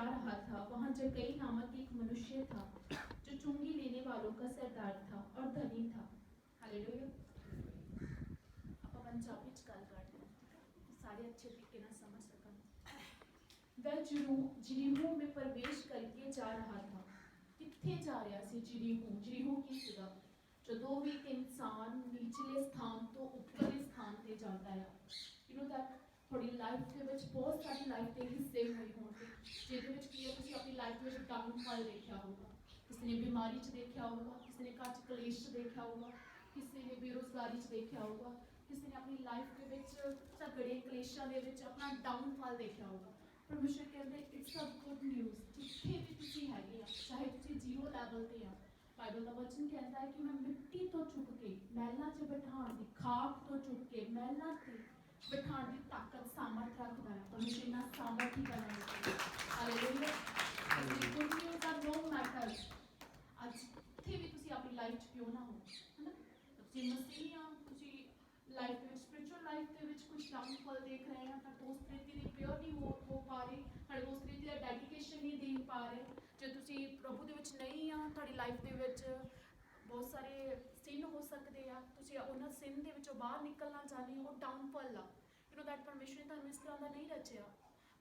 जा रहा था, वहाँ जक्कई नामक एक मनुष्य था जो चुंगी लेने वालों का सरदार था और धनी था। हालेलुया। ਆਪਾਂ ਪੰਜਾਬੀ ਚ ਗੱਲ ਕਰਦੇ ਹਾਂ, ठीक है, सारे अच्छे तरीके ਨਾਲ समझ सकन। वह जरीहो में प्रवेश करके जा रहा था। कित्थे जा रहा सी जरीहो? जरीहो की सीगा? ਜਦੋਂ ਵੀ ਇੱਕ ਇਨਸਾਨ ਨੀਚਲੇ ਸਥਾਨ ਤੋਂ ਉੱਪਰਲੇ ਸਥਾਨ ਤੇ ਜਾਂਦਾ ਹੈ, ਯੂ ਨੋ ਦੈਟ ਤੁਹਾਡੀ ਲਾਈਫ ਦੇ ਵਿੱਚ ਬਹੁਤ ਸਾਰੀ ਲਾਈਫ ਦੇ ਹਿੱਸੇ ਹੋਏ ਹੋਣਗੇ ਜਿਹਦੇ ਵਿੱਚ ਕੀ ਹੈ, ਤੁਸੀਂ ਆਪਣੀ ਲਾਈਫ ਵਿੱਚ ਡਾਊਨਫਾਲ ਦੇਖਿਆ ਹੋਊਗਾ, ਕਿਸੇ ਨੇ ਬਿਮਾਰੀ 'ਚ ਦੇਖਿਆ ਹੋਊਗਾ, ਕਿਸੇ ਨੇ ਘਰ 'ਚ ਕਲੇਸ਼ 'ਚ ਦੇਖਿਆ ਹੋਊਗਾ, ਕਿਸੇ ਨੇ ਬੇਰੁਜ਼ਗਾਰੀ 'ਚ ਦੇਖਿਆ ਹੋਊਗਾ, ਕਿਸੇ ਨੇ ਆਪਣੀ ਲਾਈਫ ਦੇ ਵਿੱਚ ਝਗੜੇ ਕਲੇਸ਼ਾਂ ਦੇ ਵਿੱਚ ਆਪਣਾ ਡਾਊਨਫਾਲ ਦੇਖਿਆ ਹੋਊਗਾ। ਪਰਮੇਸ਼ਰ ਕਹਿੰਦੇ ਇਟਸ ਅ ਗੁੱਡ ਨਿਊਜ਼, ਜਿੱਥੇ ਵੀ ਤੁਸੀਂ ਹੈਗੇ ਆ, ਚਾਹੇ ਤੁਸੀਂ ਜ਼ੀਰੋ ਲੈਵਲ ਤੇ ਆ, ਬਾਈਬਲ ਦਾ ਵਚਨ ਕਹਿੰਦਾ ਹੈ ਕਿ ਮੈਂ ਮਿੱਟੀ ਤੋਂ ਚੁੱਕ ਕੇ ਮਹਿਲਾਂ 'ਚ ਬਿਠਾਉਣ ਦੀ, ਖਾਕ ਤੋਂ ਚੁੱਕ ਕੇ ਮਹਿਲਾਂ 'ਤੇ ਬਿਠਾਉਣ ਦੀ ਤਾਕਤ ਸਾਮਰਥ ਰੱਖਦਾ ਹੈ। ਪਰਮੇਸ਼ਰ ਨਾਲ ਸਾਮਰਥ ਹੀ ਬਣਾਉਂਦਾ ਹੈ। Hallelujah. Good news are no matter. ਅੱਜ ਜਿੱਥੇ ਵੀ ਤੁਸੀਂ ਆਪਣੀ ਲਾਈਫ 'ਚ ਕਿਉਂ ਨਾ ਹੋ, ਹੈ ਨਾ, ਤੁਸੀਂ ਮਸੀਹ ਆ, ਤੁਸੀਂ ਲਾਈਫ ਦੇ ਵਿੱਚ ਸਪਿਰਿਚੁਅਲ ਲਾਈਫ ਦੇ ਵਿੱਚ ਕੁਝ ਡਾਊਨਫਾਲ ਦੇਖ ਰਹੇ ਆ, ਤਾਂ ਉਸ ਤਰੀਕੇ ਦੀ ਪਿਓਰ ਨਹੀਂ ਹੋ ਪਾ ਰਹੇ, ਤੁਹਾਡੇ ਉਸ ਤਰੀਕੇ ਦਾ ਡੈਡੀਕੇਸ਼ਨ ਨਹੀਂ ਦੇ ਪਾ ਰਹੇ, ਜੇ ਤੁਸੀਂ ਪ੍ਰਭੂ ਦੇ ਵਿੱਚ ਨਹੀਂ ਆ, ਤੁਹਾਡੀ ਲਾਈਫ ਦੇ ਵਿੱਚ ਬਹੁਤ ਸਾਰੇ ਸਿਨ ਹੋ ਸਕਦੇ ਆ, ਤੁਸੀਂ ਉਹਨਾਂ ਸਿਨ ਦੇ ਵਿੱਚੋਂ ਬਾਹਰ ਨਿਕਲਣਾ ਚਾਹੁੰਦੇ ਹੋ, ਉਹ ਡਾਊਨਫਾਲ ਆ। ਯੂ ਨੋ ਦੈਟ ਪਰਮੇਸ਼ਰ ਨੇ ਤੁਹਾਨੂੰ ਇਸ ਤਰ੍ਹਾਂ ਦਾ ਨਹੀਂ ਰਚਿਆ।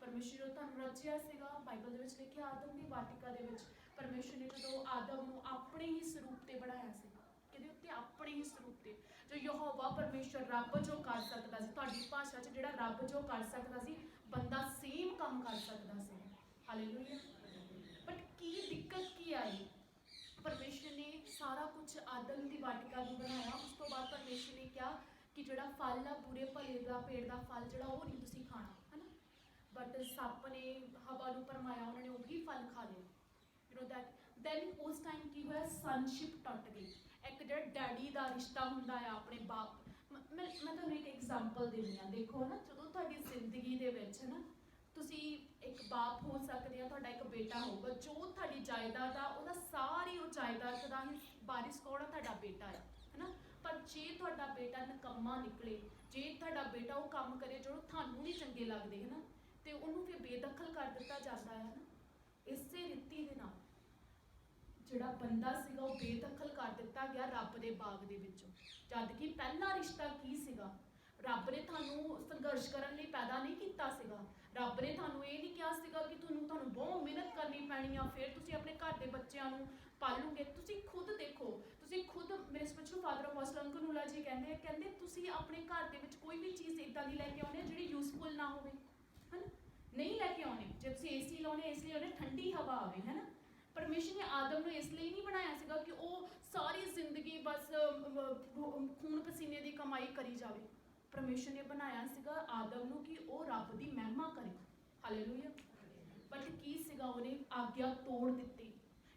ਪਰਮੇਸ਼ਰ ਨੇ ਤੁਹਾਨੂੰ ਰਚਿਆ ਸੀਗਾ, ਬਾਈਬਲ ਦੇ ਵਿੱਚ ਲਿਖਿਆ ਆਦਮ ਦੀ ਵਾਟਿਕਾ ਦੇ ਵਿੱਚ ਪਰਮੇਸ਼ਰ ਨੇ ਜਦੋਂ ਆਦਮ ਨੂੰ ਆਪਣੇ ਹੀ ਸਰੂਪ ਤੇ ਬਣਾਇਆ ਸੀ, ਕਿਹਦੇ ਉੱਤੇ? ਆਪਣੇ ਹੀ ਸਰੂਪ ਤੇ। ਜੋ ਯਹੋਵਾ ਪਰਮੇਸ਼ਰ ਰੱਬ ਜੋ ਕਰ ਸਕਦਾ ਸੀ, ਤੁਹਾਡੀ ਭਾਸ਼ਾ 'ਚ ਜਿਹੜਾ ਰੱਬ ਜੋ ਕਰ ਸਕਦਾ ਸੀ, ਬੰਦਾ ਸੇਮ ਕੰਮ ਕਰ ਸਕਦਾ ਸੀ। ਹਾਲੇਲੂਇਆ। ਬਟ ਕੀ ਦਿੱਕਤ ਕੀ ਆਈ? ਪਰਮੇਸ਼ਰ ਨੇ ਸਾਰਾ ਕੁਝ ਆਦਮ ਦੀ ਵਾਟਿਕਾ ਨੂੰ ਬਣਾਇਆ, ਉਸ ਤੋਂ ਬਾਅਦ ਪਰਮੇਸ਼ਰ ਨੇ ਕਿਹਾ ਕਿ ਜਿਹੜਾ ਫਲ ਆ ਬੁਰੇ ਭਲੇ ਦਾ ਪੇੜ ਦਾ ਫਲ ਜਿਹੜਾ ਉਹ ਨਹੀਂ ਤੁਸੀਂ ਖਾਣਾ, ਹੈ ਨਾ। ਬਟ ਸੱਪ ਨੇ ਹਵਾ ਨੂੰ ਭਰਮਾਇਆ, ਉਹਨਾਂ ਨੇ ਉਹੀ ਫਲ ਖਾ ਲਿਆ। ਯੂ ਨੋ ਦੈਟ ਦੈਨ ਉਸ ਟਾਈਮ ਕੀ ਹੋਇਆ? ਸਨਸ਼ਿਪ ਟੁੱਟ ਗਈ। ਇੱਕ ਜਿਹੜਾ ਡੈਡੀ ਦਾ ਰਿਸ਼ਤਾ ਹੁੰਦਾ ਆ ਆਪਣੇ ਬਾਪ, ਮੈਂ ਤੁਹਾਨੂੰ ਇੱਕ ਐਗਜ਼ਾਮਪਲ ਦਿੰਦੀ ਹਾਂ। ਦੇਖੋ ਨਾ, ਜਦੋਂ ਤੁਹਾਡੀ ਜ਼ਿੰਦਗੀ ਦੇ ਵਿੱਚ, ਹੈ ਨਾ, ਤੁਸੀਂ ਇੱਕ ਬਾਪ ਹੋ ਸਕਦੇ ਆ, ਤੁਹਾਡਾ ਇੱਕ ਬੇਟਾ ਹੋਊਗਾ, ਜੋ ਤੁਹਾਡੀ ਜਾਇਦਾਦ ਆ ਉਹਦਾ ਸਾਰੀ ਉਹ ਜਾਇਦਾਦ ਦਾ ਹੀ ਵਾਰਿਸ ਕੌਣ ਆ? ਤੁਹਾਡਾ ਬੇਟਾ ਆ, ਹੈ ਨਾ। ਪਰ ਜੇ ਤੁਹਾਡਾ ਬੇਟਾ ਨਿਕੰਮਾ ਨਿਕਲੇ, ਜੇ ਤੁਹਾਡਾ ਬੇਟਾ ਉਹ ਕੰਮ ਕਰੇ ਜੋ ਤੁਹਾਨੂੰ ਨਹੀਂ ਚੰਗੇ ਲੱਗਦੇ, ਹੈ ਨਾ, ਤੇ ਉਹਨੂੰ ਫਿਰ ਬੇਦਖਲ ਕਰ ਦਿੱਤਾ ਜਾਂਦਾ ਹੈ ਨਾ। ਇਸੇ ਰੀਤੀ ਦੇ ਨਾਲ ਜਿਹੜਾ ਬੰਦਾ ਸੀਗਾ ਉਹ ਬੇਦਖਲ ਕਰ ਦਿੱਤਾ ਗਿਆ ਰੱਬ ਦੇ ਬਾਗ ਦੇ ਵਿੱਚੋਂ। ਜਦ ਕਿ ਪਹਿਲਾ ਰਿਸ਼ਤਾ ਕੀ ਸੀਗਾ? ਰੱਬ ਨੇ ਤੁਹਾਨੂੰ ਸੰਘਰਸ਼ ਕਰਨ ਲਈ ਪੈਦਾ ਨਹੀਂ ਕੀਤਾ ਸੀਗਾ। ਰੱਬ ਨੇ ਤੁਹਾਨੂੰ ਇਹ ਨਹੀਂ ਕਿਹਾ ਸੀਗਾ ਕਿ ਤੁਹਾਨੂੰ ਬਹੁਤ ਮਿਹਨਤ ਕਰਨੀ ਪੈਣੀ ਆ, ਫਿਰ ਤੁਸੀਂ ਆਪਣੇ ਘਰ ਦੇ ਬੱਚਿਆਂ ਨੂੰ ਪਾਲੋਗੇ। ਤੁਸੀਂ ਖੁਦ ਦੇਖੋ, ਤੁਸੀਂ ਖੁਦ, ਮੇਰੇ spiritual father apostle uncle Narula ਜੀ ਕਹਿੰਦੇ ਤੁਸੀਂ ਆਪਣੇ ਘਰ ਦੇ ਵਿੱਚ ਕੋਈ ਵੀ ਚੀਜ਼ ਇੱਦਾਂ ਦੀ ਲੈ ਕੇ ਆਉਣੀ ਜਿਹੜੀ ਯੂਜ਼ਫੁਲ ਨਾ ਹੋਵੇ, ਹੈ ਨਾ, ਨਹੀਂ ਲੈ ਕੇ ਆਉਣੀ। ਜੇ ਤੁਸੀਂ ਏਸੀ ਲਾਉਣੇ, ਇਸ ਲਈ ਆਉਣੇ ਠੰਡੀ ਹਵਾ ਆਵੇ, ਹੈ ਨਾ। ਪਰਮੇਸ਼ਰ ਨੇ ਆਦਮ ਨੂੰ ਇਸ ਲਈ ਨਹੀਂ ਬਣਾਇਆ ਸੀਗਾ ਕਿ ਉਹ ਸਾਰੀ ਜ਼ਿੰਦਗੀ ਬਸ ਖੂਨ ਪਸੀਨੇ ਦੀ ਕਮਾਈ ਕਰੀ ਜਾਵੇ। ਪਰਮੇਸ਼ਰ ਨੇ ਬਣਾਇਆ ਸੀਗਾ ਆਦਮ ਨੂੰ ਕਿ ਉਹ ਰੱਬ ਦੀ ਮਹਿਮਾ ਕਰੇ। ਹਾਲੇਲੂਇਆ। ਬਟ ਕੀ ਸੀਗਾ? ਉਹਨੇ ਆਗਿਆ ਤੋੜ ਦਿੱਤੀ।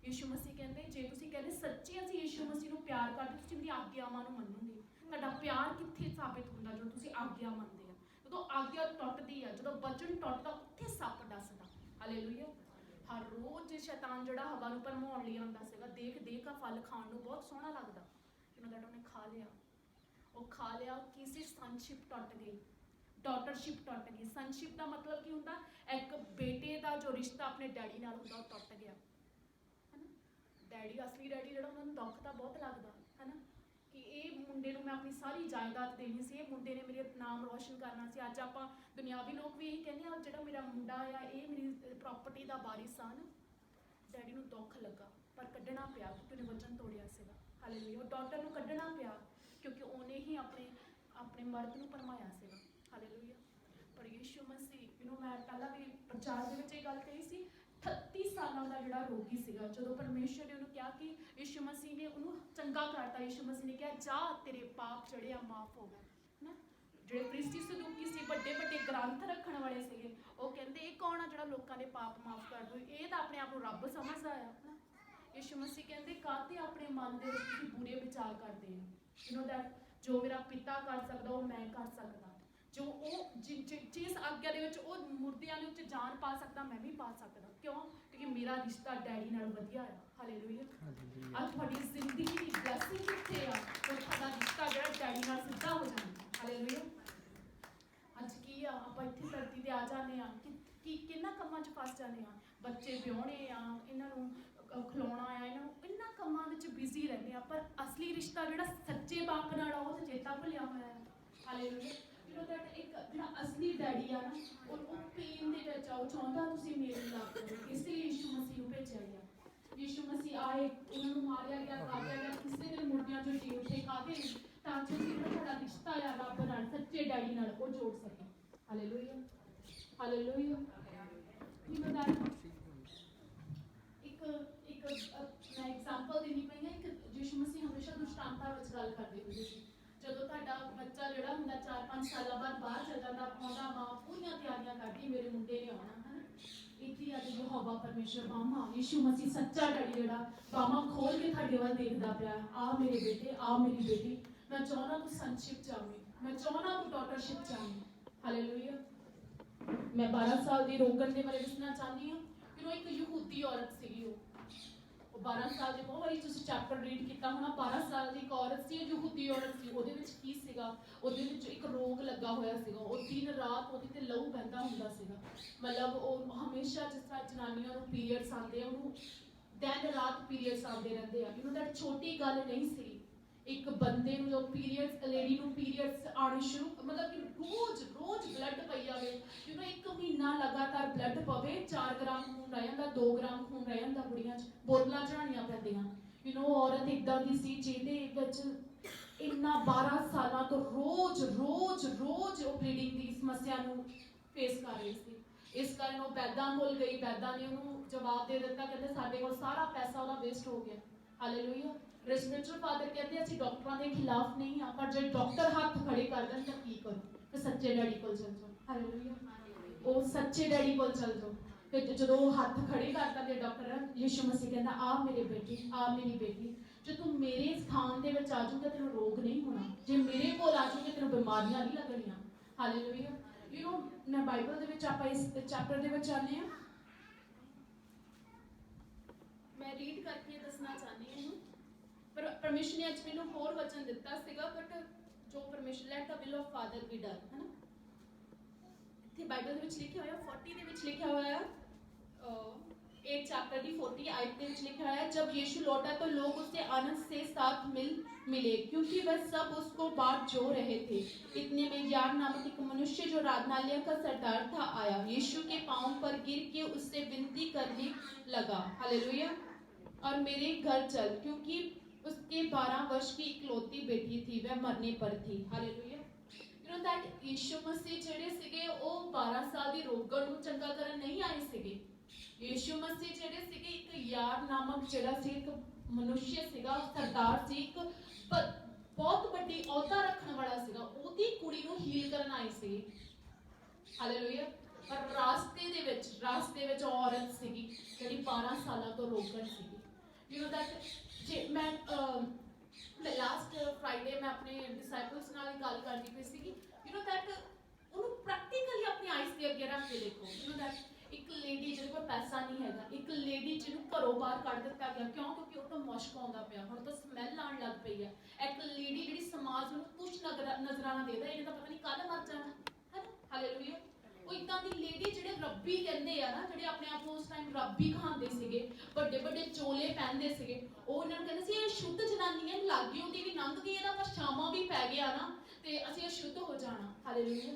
ਯਿਸੂ ਮਸੀਹ ਕਹਿੰਦੇ, ਜੇ ਤੁਸੀਂ ਕਹਿੰਦੇ ਸੱਚੀ ਅਸੀਂ ਯਿਸੂ ਮਸੀਹ ਨੂੰ ਪਿਆਰ ਕਰਦੇ, ਤੁਸੀਂ ਮੇਰੀ ਆਗਿਆਵਾਂ ਨੂੰ ਮੰਨੋਗੇ। ਤੁਹਾਡਾ ਪਿਆਰ ਕਿੱਥੇ ਸਾਬਿਤ ਹੁੰਦਾ? ਜਦੋਂ ਤੁਸੀਂ ਆਗਿਆ ਮੰਨਦੇ ਆ। ਜਦੋਂ ਆਗਿਆ ਟੁੱਟਦੀ ਆ, ਜਦੋਂ ਵਚਨ ਟੁੱਟਦਾ, ਉੱਥੇ ਸੱਪ ਡੱਸਦਾ। ਹਾਲੇਲੂਇਆ। ਹਰ ਰੋਜ਼ ਸ਼ੈਤਾਨ ਜਿਹੜਾ ਹਵਾ ਨੂੰ ਭਰਮਾਉਣ ਲਈ ਆਉਂਦਾ ਸੀਗਾ, ਦੇਖ ਆ ਫਲ ਖਾਣ ਨੂੰ ਬਹੁਤ ਸੋਹਣਾ ਲੱਗਦਾ, ਜਿਹਨਾਂ ਦਾ ਉਹਨੇ ਖਾ ਲਿਆ। ਉਹ ਖਾ ਲਿਆ, ਕਿਸੇ ਸਨਸ਼ਿਪ ਟੁੱਟ ਗਈ, ਡਾਟਰਸ਼ਿਪ ਟੁੱਟ ਗਈ। ਸਨਸ਼ਿਪ ਦਾ ਮਤਲਬ ਕੀ ਹੁੰਦਾ? ਇੱਕ ਬੇਟੇ ਦਾ ਜੋ ਰਿਸ਼ਤਾ ਆਪਣੇ ਡੈਡੀ ਨਾਲ ਹੁੰਦਾ, ਉਹ ਟੁੱਟ ਗਿਆ, ਹੈ ਨਾ। ਡੈਡੀ, ਅਸਲੀ ਡੈਡੀ ਜਿਹੜਾ, ਉਹਨਾਂ ਨੂੰ ਦੁੱਖ ਤਾਂ ਬਹੁਤ ਲੱਗਦਾ, ਹੈ ਨਾ, ਕਿ ਇਹ ਮੁੰਡੇ ਨੂੰ ਮੈਂ ਆਪਣੀ ਸਾਰੀ ਜਾਇਦਾਦ ਦੇਣੀ ਸੀ, ਇਹ ਮੁੰਡੇ ਨੇ ਮੇਰੇ ਨਾਮ ਰੋਸ਼ਨ ਕਰਨਾ ਸੀ। ਅੱਜ ਆਪਾਂ ਦੁਨਿਆਵੀ ਲੋਕ ਵੀ ਇਹੀ ਕਹਿੰਦੇ ਆ, ਜਿਹੜਾ ਮੇਰਾ ਮੁੰਡਾ ਆ ਇਹ ਮੇਰੀ ਪ੍ਰਾਪਰਟੀ ਦਾ ਵਾਰਿਸ ਆ ਨਾ। ਡੈਡੀ ਨੂੰ ਦੁੱਖ ਲੱਗਾ, ਪਰ ਕੱਢਣਾ ਪਿਆ ਕਿਉਂਕਿ ਉਹਨੇ ਵਚਨ ਤੋੜਿਆ ਸੀਗਾ। ਹਾਲੇਲੂਇਆ। ਉਹ ਡਾਟਰ ਨੂੰ ਕੱਢਣਾ ਪਿਆ ਕਿਉਂਕਿ ਉਹਨੇ ਹੀ ਆਪਣੇ ਮਰਦ ਨੂੰ ਭਰਮਾਇਆ ਸੀਗਾ। ਹਾਲੇਲੂਇਆ। ਪਰ ਯਿਸੂ ਮਸੀਹ, ਯੂ ਨੋ, ਮੈਂ ਪਹਿਲਾਂ ਵੀ ਪ੍ਰਚਾਰ ਦੇ ਵਿੱਚ ਇਹ ਗੱਲ ਕਹੀ ਸੀ, 38 ਸਾਲਾਂ ਦਾ ਜਿਹੜਾ ਰੋਗੀ ਸੀਗਾ, ਜਦੋਂ ਪਰਮੇਸ਼ਰ ਨੇ ਉਹਨੂੰ ਕਿਹਾ ਕਿ ਯਿਸੂ ਮਸੀਹ ਨੇ ਉਹਨੂੰ ਚੰਗਾ ਕਰਤਾ, ਯਿਸੂ ਮਸੀਹ ਨੇ ਕਿਹਾ ਜਾ ਤੇਰੇ ਪਾਪ ਜਿਹੜੇ ਆ ਮਾਫ ਹੋ ਗਏ, ਹੈ ਨਾ। ਜਿਹੜੇ ਫਰਿਸ਼ਤੀ ਸਦੂਕੀ ਸੀ, ਵੱਡੇ ਗ੍ਰੰਥ ਰੱਖਣ ਵਾਲੇ ਸੀਗੇ, ਉਹ ਕਹਿੰਦੇ ਇਹ ਕੌਣ ਆ ਜਿਹੜਾ ਲੋਕਾਂ ਦੇ ਪਾਪ ਮਾਫ ਕਰ ਦੂ? ਇਹ ਤਾਂ ਆਪਣੇ ਆਪ ਨੂੰ ਰੱਬ ਸਮਝਦਾ ਆ, ਹੈ ਨਾ। ਯਿਸੂ ਮਸੀਹ ਕਹਿੰਦੇ ਕਾਹਤੇ ਆਪਣੇ ਮਨ ਦੇ ਵਿੱਚ ਤੁਸੀਂ ਬੁਰੇ ਵਿਚਾਰ ਕਰਦੇ ਹੋ? ਯੂ ਨੋ ਦੈਟ ਜੋ ਮੇਰਾ ਪਿਤਾ ਕਰ ਸਕਦਾ ਉਹ ਮੈਂ ਕਰ ਸਕਦਾ, ਜੋ ਉਹ ਜਿਸ ਆਗਿਆ ਦੇ ਵਿੱਚ ਉਹ ਮੁਰਦਿਆਂ ਦੇ ਵਿੱਚ ਜਾਨ ਪਾ ਸਕਦਾ, ਮੈਂ ਵੀ ਪਾ ਸਕਦਾ। ਕਿਉਂ? ਕਿਉਂਕਿ ਮੇਰਾ ਰਿਸ਼ਤਾ ਡੈਡੀ ਨਾਲ ਵਧੀਆ ਆ। ਹਾਲੇਲੂਇਆ। ਅੱਜ ਤੁਹਾਡੀ ਜ਼ਿੰਦਗੀ ਦੀ ਬਲੈਸਿੰਗ ਕਿੱਥੇ ਆ? ਤੁਹਾਡਾ ਰਿਸ਼ਤਾ ਜਿਹੜਾ ਡੈਡੀ ਨਾਲ ਸਿੱਧਾ ਹੋ ਜਾਂਦਾ। ਹਾਲੇਲੂਇਆ। ਅੱਜ ਕੀ ਆ, ਆਪਾਂ ਇੱਥੇ ਧਰਤੀ ਤੇ ਆ ਜਾਂਦੇ ਆ ਕਿ ਕਿ ਕਿੰਨਾ ਕੰਮਾਂ 'ਚ ਫਸ ਜਾਂਦੇ ਆ, ਬੱਚੇ ਵਿਆਹੁਣੇ ਆ, ਇਹਨਾਂ ਨੂੰ ਖਿਲਾਉਣਾ ਆ, ਇਹਨਾਂ ਨੂੰ ਇਹਨਾਂ ਕੰਮਾਂ ਵਿੱਚ ਬਿਜ਼ੀ ਰਹਿੰਦੇ ਆ, ਪਰ ਅਸਲੀ ਰਿਸ਼ਤਾ ਜਿਹੜਾ ਸੱਚੇ ਬਾਪ ਨਾਲ ਆ ਉਹ ਤਾਂ ਚੇਤਾ ਭੁੱਲਿਆ ਹੋਇਆ ਹੈ। ਹਾਲੇਲੂਇਆ। ਯੂ نو ਦੈਟ ਇੱਕ ਜਿਹੜਾ ਅਸਲੀ ਡੈਡੀ ਆ ਨਾ, ਉਹ ਪੇਨ ਦੇ ਵਿੱਚ ਆ, ਉਹ ਚਾਹੁੰਦਾ ਤੁਸੀਂ ਮੇਰੀ ਲਾਭ ਕਰੋ, ਇਸ ਲਈ ਯਿਸੂ ਮਸੀਹ ਨੂੰ ਭੇਜਿਆ ਗਿਆ। ਯਿਸੂ ਮਸੀਹ ਆਏ, ਉਹਨਾਂ ਨੂੰ ਮਾਰਿਆ ਗਿਆ, ਕਾਟਿਆ ਗਿਆ, ਕਿਸੇ ਦੇ ਮੁਰਦਿਆਂ ਚੋਂ ਜੀ ਉੱਠੇ, ਕਾਹਦੇ ਤਾਂ ਜੋ ਜਿਹੜਾ ਸਾਡਾ ਰਿਸ਼ਤਾ ਆ ਰੱਬ ਨਾਲ, ਸੱਚੇ ਡੈਡੀ ਨਾਲ, ਉਹ ਜੋੜ ਸਕੇ। Hallelujah, hallelujah. You know that ਇੱਕ ਮੈਂ ਐਗਜ਼ਾਮਪਲ ਦੇਣੀ ਪਈ ਹੈ। ਇੱਕ ਯਿਸੂ ਮਸੀਹ ਹਮੇਸ਼ਾ ਦ੍ਰਿਸ਼ਟਾਂਤਾਂ ਵਿੱਚ ਗੱਲ ਕਰਦੇ ਹੁੰਦੇ ਸੀ। ਜਦੋਂ ਤੁਹਾਡਾ ਬੱਚਾ ਜਿਹੜਾ ਹੁੰਦਾ 4-5 ਸਾਲਾਂ ਬਾਅਦ ਬਾਹਰ ਚਲ ਜਾਂਦਾ, ਆਉਂਦਾ, ਮਾਂ ਪੂਰੀਆਂ ਤਿਆਰੀਆਂ ਕਰਦੀ ਮੇਰੇ ਮੁੰਡੇ ਨੇ ਆਉਣਾ, ਹੈ ਨਾ। ਇੱਥੇ ਅੱਜ ਯਹੋਵਾ ਪਰਮੇਸ਼ਰ ਬਾਹਾਂ, ਯਿਸੂ ਮਸੀਹ ਸੱਚਾ ਡੈਡੀ ਜਿਹੜਾ ਬਾਹਾਂ ਖੋਲ ਕੇ ਤੁਹਾਡੇ ਵੱਲ ਦੇਖਦਾ ਪਿਆ, ਆ ਮੇਰੇ ਬੇਟੇ, ਆ ਮੇਰੀ ਬੇਟੀ, ਮੈਂ ਚਾਹੁੰਦਾ ਤੂੰ ਸੰਸ਼ਿਪ ਚਾਹਵੇਂ, ਮੈਂ ਚਾਹੁੰਦਾ ਤੂੰ ਡਾਟਰਸ਼ਿਪ ਚਾਹਵੇਂ। ਹਾਲੇਲੂਇਆ। ਮੈਂ 12 ਸਾਲ ਦੀ ਰੋਗਨ ਦੇ ਬਾਰੇ ਦੱਸਣਾ ਚਾਹੁੰਦੀ ਹਾਂ। ਫਿਰ ਉਹ ਇੱਕ ਯਹੂਦੀ ਔਰਤ ਸੀਗੀ, ਉਹ 12 ਸਾਲ ਦੇ, ਬਹੁਤ ਵਾਰੀ ਤੁਸੀਂ ਚੈਪਟਰ ਰੀਡ ਕੀਤਾ ਹੋਣਾ। 12 ਸਾਲ ਦੀ ਇੱਕ ਔਰਤ ਸੀ, ਯਹੂਦੀ ਔਰਤ ਸੀ। ਉਹਦੇ ਵਿੱਚ ਕੀ ਸੀਗਾ, ਉਹਦੇ ਵਿੱਚ ਇੱਕ ਰੋਗ ਲੱਗਾ ਹੋਇਆ ਸੀਗਾ। ਉਹ ਦਿਨ ਰਾਤ ਉਹਦੇ ਤੇ ਲਹੂ ਬਹਿੰਦਾ ਹੁੰਦਾ ਸੀਗਾ। ਮਤਲਬ ਉਹ ਹਮੇਸ਼ਾ, ਜਿਸ ਤਰ੍ਹਾਂ ਜਨਾਨੀਆਂ ਨੂੰ ਪੀਰੀਅਡਸ ਆਉਂਦੇ ਆ, ਉਹਨੂੰ ਦਿਨ ਰਾਤ ਪੀਰੀਅਡਸ ਆਉਂਦੇ ਰਹਿੰਦੇ ਆ। ਯੂ نو ਦੈਟ ਛੋਟੀ ਗੱਲ ਨਹੀਂ ਸੀ। ਇੱਕ ਬੰਦੇ ਨੂੰ ਜੋ ਪੀਰੀਅਡਸ, ਲੇਡੀ ਨੂੰ ਪੀਰੀਅਡਸ ਆਉਣੇ ਸ਼ੁਰੂ, ਮਤਲਬ ਕਿ ਰੋਜ਼ ਬਲੱਡ ਪਈ ਜਾਵੇ, ਯੂ نو 1 ਮਹੀਨਾ ਲਗਾਤਾਰ ਬਲੱਡ ਪਵੇ, 4 ਗ੍ਰਾਮ ਖੂਨ ਰਹਿ ਜਾਂਦਾ, 2 ਗ੍ਰਾਮ ਖੂਨ ਰਹਿ ਜਾਂਦਾ, ਬੁੜੀਆਂ 'ਚ ਬੋਤਲਾਂ ਚੜਾਉਣੀਆਂ ਪੈਂਦੀਆਂ। ਯੂ نو ਔਰਤ ਇੱਦਾਂ ਦੀ ਸੀ ਜਿਹਦੇ ਵਿੱਚ ਇੰਨਾ 12 ਸਾਲਾਂ ਤੋਂ ਰੋਜ਼ ਉਹ ਬਲੀਡਿੰਗ ਦੀ ਸਮੱਸਿਆ ਨੂੰ ਫੇਸ ਕਰ ਰਹੀ ਸੀ। ਇਸ ਕਾਰਨ ਉਹ ਵੈਦਾਂ ਕੋਲ ਗਈ। ਵੈਦਾਂ ਨੇ ਉਹਨੂੰ ਜਵਾਬ ਦੇ ਦਿੱਤਾ, ਕਹਿੰਦੇ ਸਾਡੇ ਕੋਲ ਸਾਰਾ ਪੈਸਾ ਉਹਦਾ ਵੇਸਟ ਹੋ ਗਿਆ। ਹਾਲੇਲੂਇਆ। ਸਪਿਰਚੁਅਲ ਫਾਦਰ ਕਹਿੰਦੇ ਅਸੀਂ ਡਾਕਟਰਾਂ ਦੇ ਖਿਲਾਫ ਨਹੀਂ ਆ, ਪਰ ਜੇ ਡਾਕਟਰ ਹੱਥ ਖੜੇ ਕਰ ਦੇਣ ਤਾਂ ਕੀ ਕਰੋ, ਤੇ ਸੱਚੇ ਡੈਡੀ ਕੋਲ ਚਲ ਜਾਓ। ਹਾਲੇਲੂਇਆ। ਉਹ ਸੱਚੇ ਡੈਡੀ ਕੋਲ ਚਲ ਜਾਓ। ਫਿਰ ਜਦੋਂ ਉਹ ਹੱਥ ਖੜੇ ਕਰਦਾ ਤੇ ਡਾਕਟਰ, ਯਿਸੂ ਮਸੀਹ ਕਹਿੰਦਾ ਆ ਮੇਰੇ ਬੇਟੀ, ਆ ਮੇਰੀ ਬੇਟੀ, ਜੇ ਤੂੰ ਮੇਰੇ ਸਥਾਨ ਦੇ ਵਿੱਚ ਆ ਜਾਊਗਾ ਤੈਨੂੰ ਰੋਗ ਨਹੀਂ ਹੋਣਾ, ਜੇ ਮੇਰੇ ਕੋਲ ਆ ਜਾਊਗਾ ਤੈਨੂੰ ਬਿਮਾਰੀਆਂ ਨਹੀਂ ਲੱਗਣੀਆਂ। ਹਾਲੇਲੂਇਆ। ਯੂ نو ਮੈਂ ਬਾਈਬਲ ਦੇ ਵਿੱਚ ਆਪਾਂ ਇਸ ਚੈਪਟਰ ਦੇ ਵਿੱਚ ਆਨੇ ਆ, ਮੈਂ ਰੀਡ ਕਰਕੇ ਦੱਸਣਾ ਚਾਹਨੀ ਹਾਂ ਇਹਨੂੰ। ਪਰ ਪਰਮੇਸ਼ਰ ਨੇ ਅੱਜ ਮੈਨੂੰ ਹੋਰ ਵਚਨ ਦਿੱਤਾ ਸੀਗਾ, ਬਟ ਜੋ ਪਰਮੇਸ਼ਰ, light the will of father be done, ਹੈ ਨਾ। ਇੱਥੇ ਬਾਈਬਲ ਦੇ ਵਿੱਚ ਲਿਖਿਆ ਹੋਇਆ 40 ਦੇ ਵਿੱਚ ਲਿਖਿਆ ਹੋਇਆ 8 चैप्टर की 40 आयत में लिखा है, जब यीशु लौटा तो लोग उससे आनंद से साथ मिले क्योंकि वह सब उसको बाट जो रहे थे। इतने में यार नामक एक मनुष्य जो आराधनालय का सरदार था आया, यीशु के पांव पर गिर के उससे विनती करने लगा, हालेलुया, और मेरे घर चल, क्योंकि उसके 12 वर्ष की इकलौती बेटी थी, वह मरने पर थी। हालेलुया। You know that यीशु मसीह ਜਿਹੜੇ ਸੀਗੇ ਉਹ 12 ਸਾਲ ਦੀ ਰੋਗਣ ਨੂੰ ਚੰਗਾ ਕਰਨ ਨਹੀਂ ਆਏ ਸੀਗੇ। ਯੀਸ਼ੂ ਮਸੀਹ ਜਿਹੜੇ ਸੀਗੇ ਇੱਕ ਯਾਰ ਨਾਮਕ ਜਿਹੜਾ ਸੀ ਇੱਕ ਮਨੁੱਖਿਆ ਸੀਗਾ, ਸਰਦਾਰ ਸੀ, ਇੱਕ ਬਹੁਤ ਵੱਡੀ ਅਹੁਦਾ ਰੱਖਣ ਵਾਲਾ ਸੀਗਾ, ਉਹਦੀ ਕੁੜੀ ਨੂੰ ਹੀਲ ਕਰਨ ਆਏ ਸੀ। ਹਾਲੇਲੂਇਆ। ਪਰ ਰਾਸਤੇ ਵਿੱਚ ਔਰਤ ਸੀਗੀ ਜਿਹੜੀ 12 ਸਾਲਾਂ ਤੋਂ ਰੋਗਣ ਸੀਗੀ। ਯੂ نو ਦੈਟ ਜੇ ਮੈਂ ਲਾਸਟ ਫਰਾਈਡੇ ਮੈਂ ਆਪਣੇ ਡਿਸਾਈਪਲਸ ਨਾਲ ਗੱਲ ਕਰਦੀ ਪਈ ਸੀਗੀ। ਯੂ نو ਦੈਟ ਉਹਨੂੰ ਪ੍ਰੈਕਟੀਕਲੀ ਆਪਣੀ ਆਈਜ਼ ਦੇ ਅੱਗੇ ਰੱਖ ਕੇ ਦੇਖੋ। ਯੂ نو ਦੈਟ ਇੱਕ ਲੇਡੀ ਜਿਹਦੇ ਕੋਲ ਪੈਸਾ ਨਹੀਂ ਹੈਗਾ, ਇੱਕ ਲੇਡੀ ਜਿਹਨੂੰ ਘਰੋਂ ਬਾਹਰ ਕੱਢ ਦਿੱਤਾ ਗਿਆ, ਕਿਉਂਕਿ ਉਹ ਤਾਂ ਮੁਸ਼ਕ ਆਉਂਦਾ ਪਿਆ, ਹੁਣ ਤਾਂ ਸਮੈਲ ਆਉਣ ਲੱਗ ਪਈ ਆ। ਇੱਕ ਲੇਡੀ ਜਿਹੜੀ ਸਮਾਜ ਨੂੰ ਤੁੱਛ ਨਜ਼ਰਾਨਾ ਦੇਦਾ, ਇਹਨੇ ਤਾਂ ਪਤਾ ਨਹੀਂ ਕੱਲ ਮਰ ਜਾਣਾ, ਹੈ ਨਾ। ਹਾਲੇਲੂਇਆ। ਉਹ ਇੱਦਾਂ ਦੀ ਲੇਡੀ ਜਿਹੜੇ ਰੱਬੀ ਕਹਿੰਦੇ ਆ ਨਾ, ਜਿਹੜੇ ਆਪਣੇ ਆਪ ਨੂੰ ਉਸ ਟਾਈਮ ਰੱਬੀ ਖਾਂਦੇ ਸੀਗੇ, ਵੱਡੇ ਵੱਡੇ ਚੋਲੇ ਪਹਿਨਦੇ ਸੀਗੇ, ਉਹ ਇਹਨਾਂ ਨੂੰ ਕਹਿੰਦੇ ਸੀ ਇਹ ਸ਼ੁੱਧ ਜਨਾਨੀਆਂ ਲਾਗੀ ਉਹਦੀ ਵੀ ਲੰਘ ਗਈ, ਇਹਦਾ ਪਛਾਵਾਂ ਵੀ ਪੈ ਗਿਆ ਨਾ, ਤੇ ਅਸੀਂ ਅਸ਼ੁੱਧ ਹੋ ਜਾਣਾ। ਹਾਲੇਲੂਇਆ।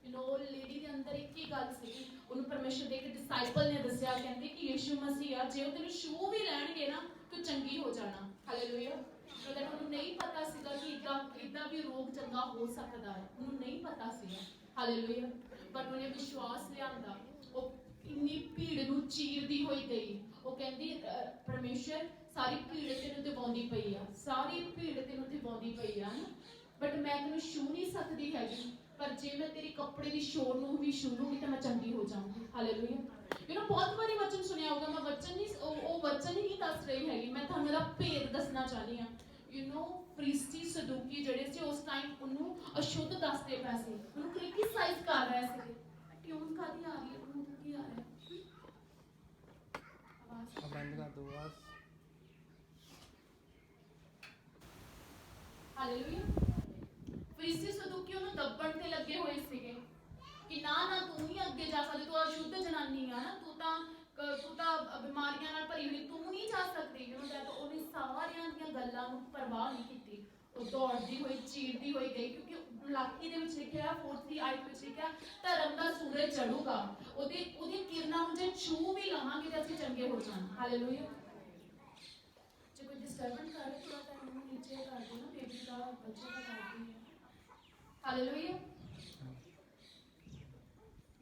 ਯੂ نو ਲੇਡੀ ਦੇ ਅੰਦਰ ਇੱਕ ਹੀ ਗੱਲ ਸੀਗੀ, ਉਹਨੂੰ ਪਰਮੇਸ਼ਰ ਦੇ ਇੱਕ ਡਿਸਾਈਪਲ ਨੇ ਦੱਸਿਆ, ਕਹਿੰਦੇ ਕਿ ਯੀਸ਼ੂ ਮਸੀਹ ਆ, ਜੇ ਉਹ ਤੈਨੂੰ ਛੂਹ ਵੀ ਲੈਣਗੇ ਨਾ ਤੂੰ ਚੰਗੀ ਹੋ ਜਾਣਾ। ਹਾਲੇਲੂਇਆ। ਉਹਦਾ ਉਹਨੂੰ ਨਹੀਂ ਪਤਾ ਸੀਗਾ ਕਿ ਇੱਦਾਂ ਵੀ ਰੋਗ ਚੰਗਾ ਹੋ ਸਕਦਾ ਹੈ, ਉਹਨੂੰ ਨਹੀਂ ਪਤਾ ਸੀਗਾ। ਹਾਲੇਲੂਇਆ। ਪਰ ਉਹਨੇ ਵਿਸ਼ਵਾਸ ਲਿਆਂਦਾ, ਉਹ ਇੰਨੀ ਭੀੜ ਨੂੰ ਚੀਰਦੀ ਹੋਈ ਗਈ। ਉਹ ਕਹਿੰਦੀ ਪਰਮੇਸ਼ਰ ਸਾਰੀ ਭੀੜ ਤੈਨੂੰ ਦਿਵਾਉਂਦੀ ਪਈ ਆ, ਸਾਰੀ ਭੀੜ ਤੈਨੂੰ ਦਿਵਾਉਂਦੀ ਪਈ ਆ, ਬਟ ਮੈਂ ਤੈਨੂੰ ਛੂਹ ਨਹੀਂ ਸਕਦੀ ਹੈਗੀ, ਪਰ ਜੇ ਮੈਂ ਤੇਰੀ ਕੱਪੜੇ ਦੀ ਸ਼ੋਰ ਨੂੰ ਵੀ ਛੂ ਲੂੰਗੀ ਤਾਂ ਮੈਂ ਚੰਗੀ ਹੋ ਜਾਊਂਗੀ। ਹਾਲੇਲੂਇਆ। ਯੂ نو ਬਹੁਤ ਵਾਰੀ ਵਚਨ ਸੁਣਿਆ ਹੋਊਗਾ, ਮੈਂ ਵਚਨ ਨਹੀਂ ਉਹ ਵਚਨ ਹੀ ਨਹੀਂ ਦੱਸ ਰਹੀ ਹੈਗੀ, ਮੈਂ ਤੁਹਾਨੂੰ ਇਹਦਾ ਭੇਦ ਦੱਸਣਾ ਚਾਹਨੀ ਆ। ਯੂ نو ਫਰੀਸਤੀ ਸਦੂਕੀ ਜਿਹੜੇ ਸੀ ਉਸ ਟਾਈਮ ਉਹਨੂੰ ਅਸ਼ੁੱਧ ਦੱਸਦੇ ਪਏ ਸੀ, ਉਹਨੂੰ ਕ੍ਰਿਟਿਸਾਈਜ਼ ਕਰ ਰਹੇ ਸੀ। ਟਿਊਨ ਕਾਦੀ ਆ ਰਹੀ ਹੈ, ਉਹਨੂੰ ਕੀ ਆ ਰਿਹਾ ਆਵਾਜ਼ ਬੰਦ ਕਰ ਦੋ ਆਵਾਜ਼। ਹਾਲੇਲੂਇਆ। ਫਰੀਸਤੀ ਸਦੂਕੀ ਉਹਨੂੰ ਦੱਬਣ ਤੇ ਲੱਗੇ ਹੋਏ ਸੀਗੇ ਕਿ ਨਾ ਤੂੰ ਹੀ ਅੱਗੇ ਜਾ ਸਕਦੀ, ਤੂੰ ਅਸ਼ੁੱਧ ਬਿਮਾਰੀਆਂ ਨਾਲ ਭਰੀ ਹੋਈ, ਤੂੰ ਨਹੀਂ ਜਾ ਸਕਦੀ। ਯੂ نو ਦੈਟ ਉਹਨੇ ਸਾਰਿਆਂ ਦੀਆਂ ਗੱਲਾਂ ਨੂੰ ਪਰਵਾਹ ਨਹੀਂ ਕੀਤੀ। ਉਹ ਦੌੜਦੀ ਹੋਈ, ਚੀਰਦੀ ਹੋਈ ਗਈ, ਕਿਉਂਕਿ ਮਲਾਕੀ ਦੇ ਵਿੱਚ ਲਿਖਿਆ 4th ਆਇਤ ਵਿੱਚ ਲਿਖਿਆ ਧਰਮ ਦਾ ਸੂਰਜ ਚੜੂਗਾ, ਉਹਦੀ ਕਿਰਨਾਂ ਨੂੰ ਜੇ ਛੂ ਵੀ ਲਵਾਂਗੇ ਤਾਂ ਅਸੀਂ ਚੰਗੇ ਹੋ ਜਾਵਾਂਗੇ। ਹਾਲੇਲੂਇਆ। ਜੇ ਕੋਈ ਡਿਸਟਰਬੈਂਸ ਕਰ ਰਿਹਾ ਥੋੜਾ ਟਾਈਮ ਨੂੰ ਨੀਚੇ ਕਰ ਦਿਓ ਨਾ, ਬੇਬੀ ਦਾ ਬੱਚੇ ਦਾ ਕਰਦੀ ਹੈ। ਹਾਲੇਲੂਇਆ।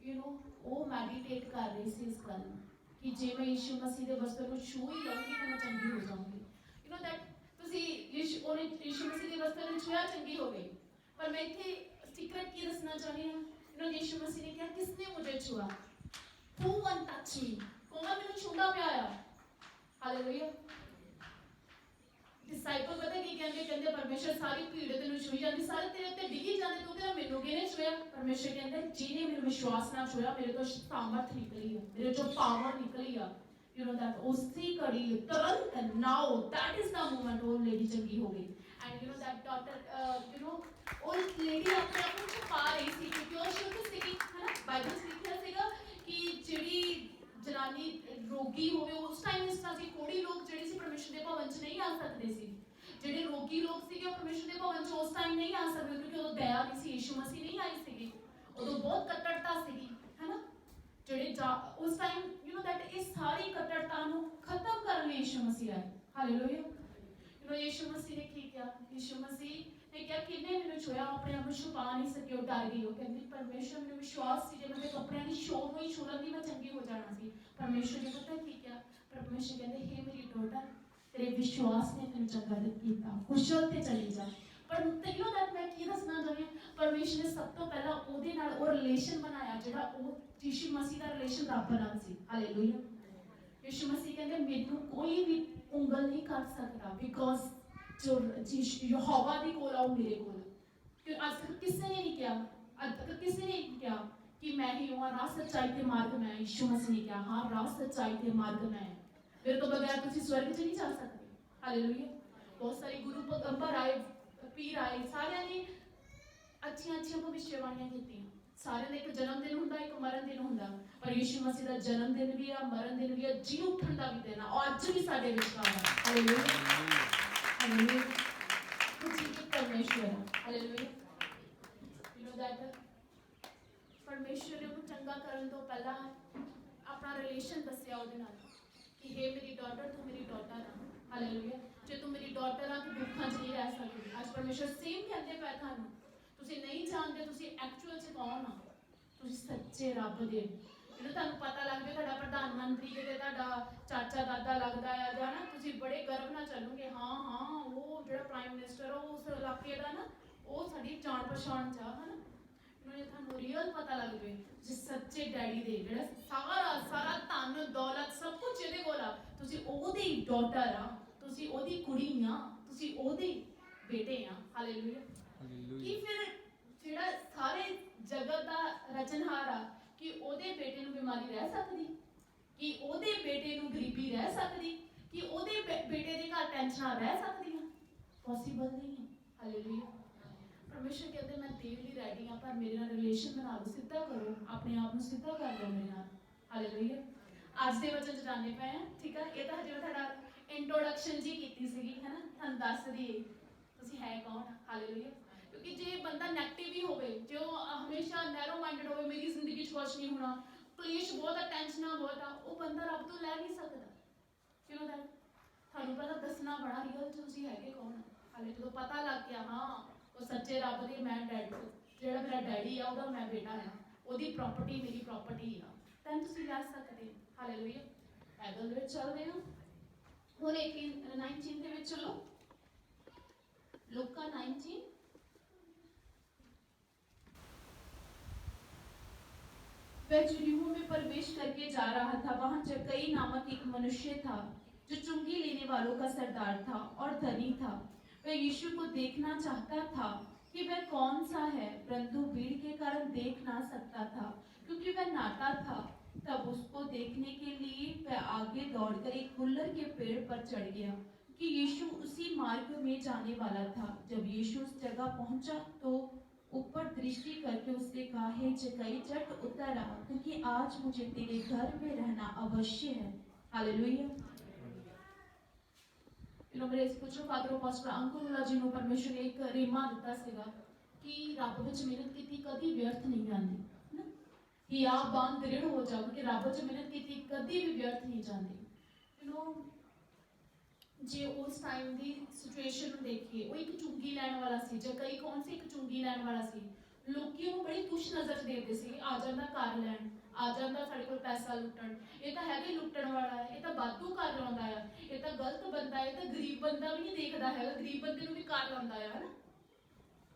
ਯੂ نو ਉਹ ਮੈਡੀਟੇਟ ਕਰ ਰਹੀ ਸੀ ਇਸ ਗੱਲ ਨੂੰ ਕਿ ਜੇ ਮੈਂ ਯਿਸੂ ਮਸੀਹ ਦੇ ਵਸਤਰ ਨੂੰ ਛੂ ਹੀ ਲਵਾਂਗੀ ਤਾਂ ਮੈਂ ਚੰਗੀ ਹੋ ਜਾਊਂਗੀ। ਯੂ نو ਦੈਟ ਤੁਸੀਂ ਯਿਸੂ ਮਸੀਹ ਦੇ ਵਸਤਰ ਨੂੰ ਛੂਇਆ, ਚੰਗੀ ਹੋ ਗਈ। ਪਰ ਮੈਂ ਇੱਥੇ ਸੀਕ੍ਰੇਟ ਕੀ ਦੱਸਣਾ ਚਾਹਨੀ ਹਾਂ, ਯੂ نو ਯਿਸੂ ਮਸੀਹ ਨੇ ਕਿਹਾ ਕਿਸਨੇ ਮੁਝੇ ਛੂਆ, who one touch me, ਕੌਣ ਮੈਨੂੰ ਛੂੰਦਾ ਪਿਆ ਆ। ਹਾਲੇਲੂਇਆ। ਡਿਸਾਈਪਲ ਪਤਾ ਕੀ ਕਹਿੰਦੇ ਪਰਮੇਸ਼ਰ ਸਾਰੀ ਭੀੜ ਤੈਨੂੰ ਛੂਈ ਜਾਂਦੀ, ਸਾਰੇ ਤੇਰੇ ਉੱਤੇ ਡਿੱਗੀ ਜਾਂਦੇ, ਤੂੰ ਕਹਿੰਦਾ ਮੈਨੂੰ ਕਿਹਨੇ ਛੂਇਆ। ਪਰਮੇਸ਼ਰ ਕਹਿੰਦਾ ਜਿਹਨੇ ਮੈਨੂੰ ਵਿਸ਼ਵਾਸ ਨਾਲ ਛੂਇਆ, ਮੇਰੇ ਤੋਂ ਸਾਮਰਥ ਨਿਕਲੀ ਆ, ਮੇਰੇ ਚੋਂ ਪਾਵਰ ਨਿਕਲੀ ਆ। ਯੂ نو ਦੈਟ ਉਸੇ ਘੜੀ ਤੁਰੰਤ ਨਾਓ ਦੈਟ ਇਜ਼ ਦਾ ਮੂਮੈਂਟ ਉਹ ਲੇਡੀ ਚੰਗੀ ਹੋ ਗਈ। And you know that doctor you know ਉਹ ਲੇਡੀ ਆਪਣੇ ਆਪ ਨੂੰ ਛੁਪਾ ਰਹੀ ਸੀ ਕਿਉਂਕਿ ਉਹ ਸ਼ੁਰੂ ਸੀਗੀ, ਹੈ ਨਾ। ਬਾਈਬਲ ਵਿੱਚ ਲਿਖਿਆ ਸੀਗਾ ਕਿ ਜਿਹੜੀ ਜਨਾਨੀ ਰੋਗੀ ਹੋਵੇ, ਉਸ ਟਾਈਮ ਇਸ ਤਰ੍ਹਾਂ ਸੀ, ਕੋੜੀ ਲੋਕ ਜਿਹੜੇ ਸੀ ਪਰਮੇਸ਼ਰ ਦੇ ਭਵਨ 'ਚ ਨਹੀਂ ਆ ਸਕਦੇ ਸੀ। ਜਿਹੜੇ ਰੋਗੀ ਲੋਕ ਸੀਗੇ ਉਹ ਪਰਮੇਸ਼ਰ ਦੇ ਭਵਨ 'ਚ ਉਸ ਟਾਈਮ ਨਹੀਂ ਆ ਸਕਦੇ ਕਿਉਂਕਿ ਉਦੋਂ ਦਇਆ ਨਹੀਂ ਸੀ, ਯਿਸੂ ਮਸੀਹ ਨਹੀਂ ਆਈ ਸੀਗੀ, ਉਦੋਂ ਬਹੁਤ ਕੱਟੜਤਾ ਸੀਗੀ, ਹੈ ਨਾ। ਜਿਹੜੇ ਉਸ ਟਾਈਮ ਯੂ نو ਦੈਟ ਇਹ ਸਾਰੀ ਕੱਟੜਤਾ ਨੂੰ ਖਤਮ ਕਰਨ ਲਈ ਯਿਸੂ ਮਸੀਹ ਆਏ। ਹਾਲੇਲੂਇਆ। ਯੂ نو ਯਿਸੂ ਮਸੀਹ ਨੇ ਕੀ ਕਿਹਾ, ਯਿਸੂ ਮਸੀਹ ਨੇ ਕਿਹਾ ਕਿੰਨੇ ਮੈਨੂੰ ਛੂਇਆ, ਆਪਣੇ ਆਪ ਨੂੰ ਛੁਪਾ ਨਹੀਂ ਸਕੇ, ਉਹ ਡਰ ਗਈ। ਉਹ ਕਹਿੰਦੀ ਪਰਮੇਸ਼ਰ ਮੈਨੂੰ ਵਿਸ਼ਵਾਸ ਸੀ ਜੇ ਮੈਂ ਕੱਪੜਿਆਂ ਦੀ ਸ਼ੋਰ ਨੂੰ ਹੀ ਛੂ ਲੈਂਦੀ ਮੈਂ ਚੰਗੀ ਹੋ ਜਾਣਾ ਸੀ। ਪਰਮੇਸ਼ਰ ਨੇ ਪਤਾ ਕੀ ਕਿਹਾ, ਪਰਮੇਸ਼ਰ ਕਹਿੰਦੇ ਹੇ ਮੇਰੀ ਡਾਟਰ, ਤੇਰੇ ਵਿਸ਼ਵਾਸ ਨੇ ਤੈਨੂੰ ਚੰਗਾ ਕੀਤਾ, ਕੁਸ਼ਲ ਤੇ ਚਲੀ ਜਾ। ਪਰ ਤੈਨੂੰ ਦੈਟ ਮੈਂ ਕੀ ਦੱਸਣਾ ਚਾਹੁੰਦੀ ਹਾਂ, ਪਰਮੇਸ਼ਰ ਨੇ ਸਭ ਤੋਂ ਪਹਿਲਾਂ ਉਹਦੇ ਨਾਲ ਉਹ ਰਿਲੇਸ਼ਨ ਬਣਾਇਆ ਜਿਹੜਾ ਉਹ ਯਿਸੂ ਮਸੀਹ ਦਾ ਰਿਲੇਸ਼ਨ ਰੱਬ ਨਾਲ ਸੀ। ਹਾਲੇਲੂਇਆ। ਯਿਸੂ ਮਸੀਹ ਕਹਿੰਦੇ ਮੈਨੂੰ ਕੋਈ ਵੀ ਉਂਗਲ ਨਹੀਂ ਕਰ ਸਕਦਾ ਬਿਕੋਜ਼ ਜੋ ਯਹੋਵਾ ਦੀ ਕੋਲ ਆ ਉਹ ਮੇਰੇ ਕੋਲ। ਕਿ ਅੱਜ ਤੱਕ ਕਿਸੇ ਨੇ ਨਹੀਂ ਕਿਹਾ, ਅੱਜ ਤੱਕ ਕਿਸੇ ਨੇ ਨਹੀਂ ਕਿਹਾ ਕਿ ਮੈਂ ਹੀ ਹਾਂ ਰਾਹ ਸੱਚਾਈ ਤੇ ਮਾਰਗ ਮੈਂ। ਯਿਸੂ ਮਸੀਹ ਨੇ ਕਿਹਾ ਹਾਂ ਰਾਹ ਸੱਚਾਈ ਤੇ ਮਾਰਗ ਮੈਂ, ਮੇਰੇ ਤੋਂ ਬਗੈਰ ਤੁਸੀਂ ਸਵਰਗ 'ਚ ਨਹੀਂ ਜਾ ਸਕਦੇ। ਹਾਲੇਲੂਇਆ। ਬਹੁਤ ਸਾਰੇ ਗੁਰੂ ਪੈਗੰਬਰ ਆਏ, ਪੀਰ ਆਏ, ਸਾਰਿਆਂ ਨੇ ਅੱਛੀਆਂ ਭਵਿੱਖਬਾਣੀਆਂ ਕੀਤੀਆਂ। ਸਾਰਿਆਂ ਦਾ ਇੱਕ ਜਨਮ ਦਿਨ ਹੁੰਦਾ, ਇੱਕ ਮਰਨ ਦਿਨ ਹੁੰਦਾ, ਪਰ ਯਿਸੂ ਮਸੀਹ ਦਾ ਜਨਮ ਦਿਨ ਵੀ ਆ, ਮਰਨ ਦਿਨ ਵੀ ਆ, ਜੀ ਉੱਠਣ ਦਾ ਵੀ ਦਿਨ ਆ, ਉਹ ਅੱਜ ਵੀ ਸਾਡੇ ਵਿਚਕਾਰ ਹੈ। ਹਾਲੇਲੂਇਆ। ਹਾਲੇਲੂਇਆ। ਜੀ ਪਰਮੇਸ਼ਰ ਹੈ। ਹਾਲੇਲੂਇਆ। ਯੂ نو ਦੈਟ ਪਰਮੇਸ਼ਰ ਨੇ ਉਹਨੂੰ ਚੰਗਾ ਕਰਨ ਤੋਂ ਪਹਿਲਾਂ ਆਪਣਾ ਰਿਲੇਸ਼ਨ ਦੱਸਿਆ ਉਹਦੇ ਨਾਲ ਕਿ ਹੇ ਮੇਰੀ ਡਾਟਰ, ਤੂੰ ਮੇਰੀ ਡਾਟਰ ਆ। ਹਾਲੇਲੂਇਆ। ਜੇ ਤੂੰ ਮੇਰੀ ਡਾਟਰ ਆ ਤੂੰ ਦੁੱਖਾਂ 'ਚ ਨਹੀਂ ਰਹਿ ਸਕਦੀ। ਅੱਜ ਪਰਮੇਸ਼ਰ ਸੇਮ ਕਹਿੰਦੇ ਪਏ ਤੁਹਾਨੂੰ, ਤੁਸੀਂ ਨਹੀਂ ਜਾਣਦੇ ਤੁਸੀਂ ਐਕਚੁਅਲ 'ਚ ਕੌਣ ਆ, ਤੁਸੀਂ ਸੱਚੇ ਰੱਬ ਦੇ। ਜਦੋਂ ਤੁਹਾਨੂੰ ਪਤਾ ਲੱਗ ਜਾਵੇ ਤੁਹਾਡਾ ਪ੍ਰਧਾਨ ਮੰਤਰੀ ਕਿਤੇ ਤੁਹਾਡਾ ਚਾਚਾ ਦਾਦਾ ਲੱਗਦਾ ਆ ਜਾਂ ਨਾ, ਤੁਸੀਂ ਬੜੇ ਗਰਵ ਨਾਲ ਚੱਲੋਗੇ ਹਾਂ ਉਹ ਜਿਹੜਾ ਪ੍ਰਾਈਮ ਮਿਨਿਸਟਰ ਉਸ ਇਲਾਕੇ ਦਾ ਨਾ, ਉਹ ਸਾਡੀ ਜਾਣ ਪਛਾਣ 'ਚ ਆ, ਹੈ ਨਾ। ਜੇ ਤੁਹਾਨੂੰ ਰੀਅਲ ਪਤਾ ਲੱਗ ਜਾਵੇ ਜਿਸ ਸੱਚੇ ਡੈਡੀ ਦੇ ਜਿਹੜਾ ਸਾਰਾ ਧਨ ਦੌਲਤ ਸਭ ਕੁਝ ਇਹਦੇ ਕੋਲ ਆ, ਤੁਸੀਂ ਉਹਦੀ ਡਾਟਰ ਆ, ਤੁਸੀਂ ਉਹਦੀ ਕੁੜੀ ਆ, ਤੁਸੀਂ ਉਹਦੇ ਬੇਟੇ ਆ। ਹਾਲੇਲੂਇਆ। ਕਿ ਫਿਰ ਜਿਹੜਾ ਸਾਰੇ ਜਗਤ ਦਾ ਰਚਨਹਾਰ ਆ, ਕਿ ਉਹਦੇ ਬੇਟੇ ਨੂੰ ਬਿਮਾਰੀ ਰਹਿ ਸਕਦੀ, ਕਿ ਉਹਦੇ ਬੇਟੇ ਨੂੰ ਗਰੀਬੀ ਰਹਿ ਸਕਦੀ, ਕਿ ਉਹਦੇ ਬੇਟੇ ਦੇ ਘਰ ਟੈਨਸ਼ਨਾਂ ਰਹਿ ਸਕਦੀਆਂ? ਪੋਸੀਬਲ ਨਹੀਂ ਹੈ। ਹਾਲੇਲੂਇਆ। ਪਰਮੇਸ਼ਰ ਕਹਿੰਦੇ ਮੈਂ ਦੇਣ ਲਈ ਰੈਡੀ ਹਾਂ, ਪਰ ਮੇਰੇ ਨਾਲ ਰਿਲੇਸ਼ਨ ਬਣਾ ਲਓ, ਸਿੱਧਾ ਕਰੋ, ਆਪਣੇ ਆਪ ਨੂੰ ਸਿੱਧਾ ਕਰ ਲਓ ਮੇਰੇ ਨਾਲ। ਹਾਲੇਲੂਇਆ। ਅੱਜ ਦੇ ਵਚਨ 'ਚ ਜਾਣੇ ਪਏ ਆ, ਠੀਕ ਆ। ਇਹ ਤਾਂ ਹਜੇ ਤੁਹਾਡਾ ਇੰਟਰੋਡਕਸ਼ਨ ਜੀ ਕੀਤੀ ਸੀਗੀ, ਹੈ ਨਾ, ਤੁਹਾਨੂੰ ਦੱਸ ਦਈਏ ਤੁਸੀਂ ਹੈ ਕੌਣ। ਹਾਲੇਲੂਇਆ। ਕਿਉਂਕਿ ਜੇ ਬੰਦਾ ਨੈਗੇਟਿਵ ਹੀ ਹੋਵੇ, ਜੇ ਉਹ ਹਮੇਸ਼ਾ ਨੈਰੋ ਮਾਈਂਡਡ ਹੋਵੇ, ਮੇਰੀ ਜ਼ਿੰਦਗੀ 'ਚ ਕੁਛ ਨਹੀਂ ਹੋਣਾ, ਕਲੇਸ਼ ਬਹੁਤ ਆ, ਟੈਨਸ਼ਨਾਂ ਬਹੁਤ ਆ, ਉਹ ਬੰਦਾ ਰੱਬ ਤੋਂ ਲੈ ਨਹੀਂ ਸਕਦਾ। ਕਿਉਂ ਦੈਟ ਤੁਹਾਨੂੰ ਪਤਾ ਦੱਸਣਾ ਬੜਾ ਰੀਅਲ 'ਚ ਤੁਸੀਂ ਹੈਗੇ ਕੌਣ। ਹਾਲੇ ਜਦੋਂ ਪਤਾ ਲੱਗ ਗਿਆ ਹਾਂ ਉਹ ਸੱਚੇ ਰੱਬ ਦੇ, ਮੈਂ ਡੈਡੀ, ਜਿਹੜਾ ਮੇਰਾ ਡੈਡੀ ਆ ਉਹਦਾ ਮੈਂ ਬੇਟਾ ਆ, ਉਹਦੀ ਪ੍ਰਾਪਰਟੀ ਮੇਰੀ ਪ੍ਰਾਪਰਟੀ ਆ, ਤਾਂ ਤੁਸੀਂ ਲੈ ਸਕਦੇ। ਹਾਲੇਲੂਇਆ। ਬਾਈਬਲ ਦੇ ਵਿੱਚ ਚੱਲਦੇ ਹਾਂ ਹੁਣ 19 ਦੇ ਵਿੱਚ ਚਲੋ, ਲੂਕਾ 19। वह यरीहो में प्रवेश करके जा रहा था। वहां जक्कई नामक एक मनुष्य था जो चुंगी लेने वालों का सरदार था और धनी था। वह यीशु को देखना चाहता था कि वह कौन सा है, परंतु भीड़ के कारण देख ना सकता था क्योंकि वह नाटा था। तब उसको देखने के लिए वह आगे दौड़कर एक गुल्लर के पेड़ पर चढ़ गया कि यीशु उसी मार्ग में जाने वाला था। जब यीशु उस जगह पहुंचा तो ऊपर दृष्टि करके उससे कहा, हे जक्कई, झट उतर आ, क्योंकि आज मुझे तेरे घर में रहना अवश्य है। ਹਾਲੇਲੂਇਆ। ਮੇਰੇ ਸਪਿਰਚੁਅਲ ਫਾਦਰ ਪਾਸਟਰ ਅੰਕੁਲ ਜੀ ਨੂੰ ਪਰਮੇਸ਼ਰ ਨੇ ਇੱਕ ਰੇਮਾ ਦਿੱਤਾ ਸੀਗਾ ਕਿ ਰੱਬ ਵਿੱਚ ਮਿਹਨਤ ਕੀਤੀ ਕਦੀ ਵਿਅਰਥ ਨਹੀਂ ਜਾਂਦੀ, ਹੈ ਨਾ। ਕਿ ਆਪ ਬਾਂਧ ਦ੍ਰਿੜ ਹੋ ਜਾਓ ਕਿ ਰੱਬ ਵਿੱਚ ਮਿਹਨਤ ਕੀਤੀ ਕਦੀ ਵੀ ਵਿਅਰਥ ਨਹੀਂ ਜਾਂਦੀ। ਜੇ ਉਸ ਟਾਈਮ ਦੀ ਸਿਚੁਏਸ਼ਨ ਨੂੰ ਦੇਖੀਏ, ਉਹ ਇੱਕ ਚੁੰਗੀ ਲੈਣ ਵਾਲਾ ਸੀ, ਜਾਂ ਕਈ ਕੌਣ ਸੀ ਇੱਕ ਚੁੰਗੀ ਲੈਣ ਵਾਲਾ ਸੀ। ਲੋਕੀ ਉਹਨੂੰ ਬੜੀ ਤੁੱਛ ਨਜ਼ਰ ਦੇਖਦੇ ਸੀ, ਆ ਜਾਂਦਾ ਘਰ ਲੈਣ, ਆ ਜਾਂਦਾ ਸਾਡੇ ਕੋਲ ਪੈਸਾ ਲੁੱਟਣ, ਇਹ ਤਾਂ ਹੈਗਾ ਲੁੱਟਣ ਵਾਲਾ ਹੈ, ਇਹ ਤਾਂ ਵਾਧੂ ਕਰ ਲਾਉਂਦਾ ਆ, ਇਹ ਤਾਂ ਗਲਤ ਬੰਦਾ ਹੈ, ਇਹ ਤਾਂ ਗਰੀਬ ਬੰਦਾ ਵੀ ਨਹੀਂ ਦੇਖਦਾ ਹੈਗਾ, ਗਰੀਬ ਬੰਦੇ ਨੂੰ ਵੀ ਕਰ ਲਾਉਂਦਾ ਹੈ ਨਾ।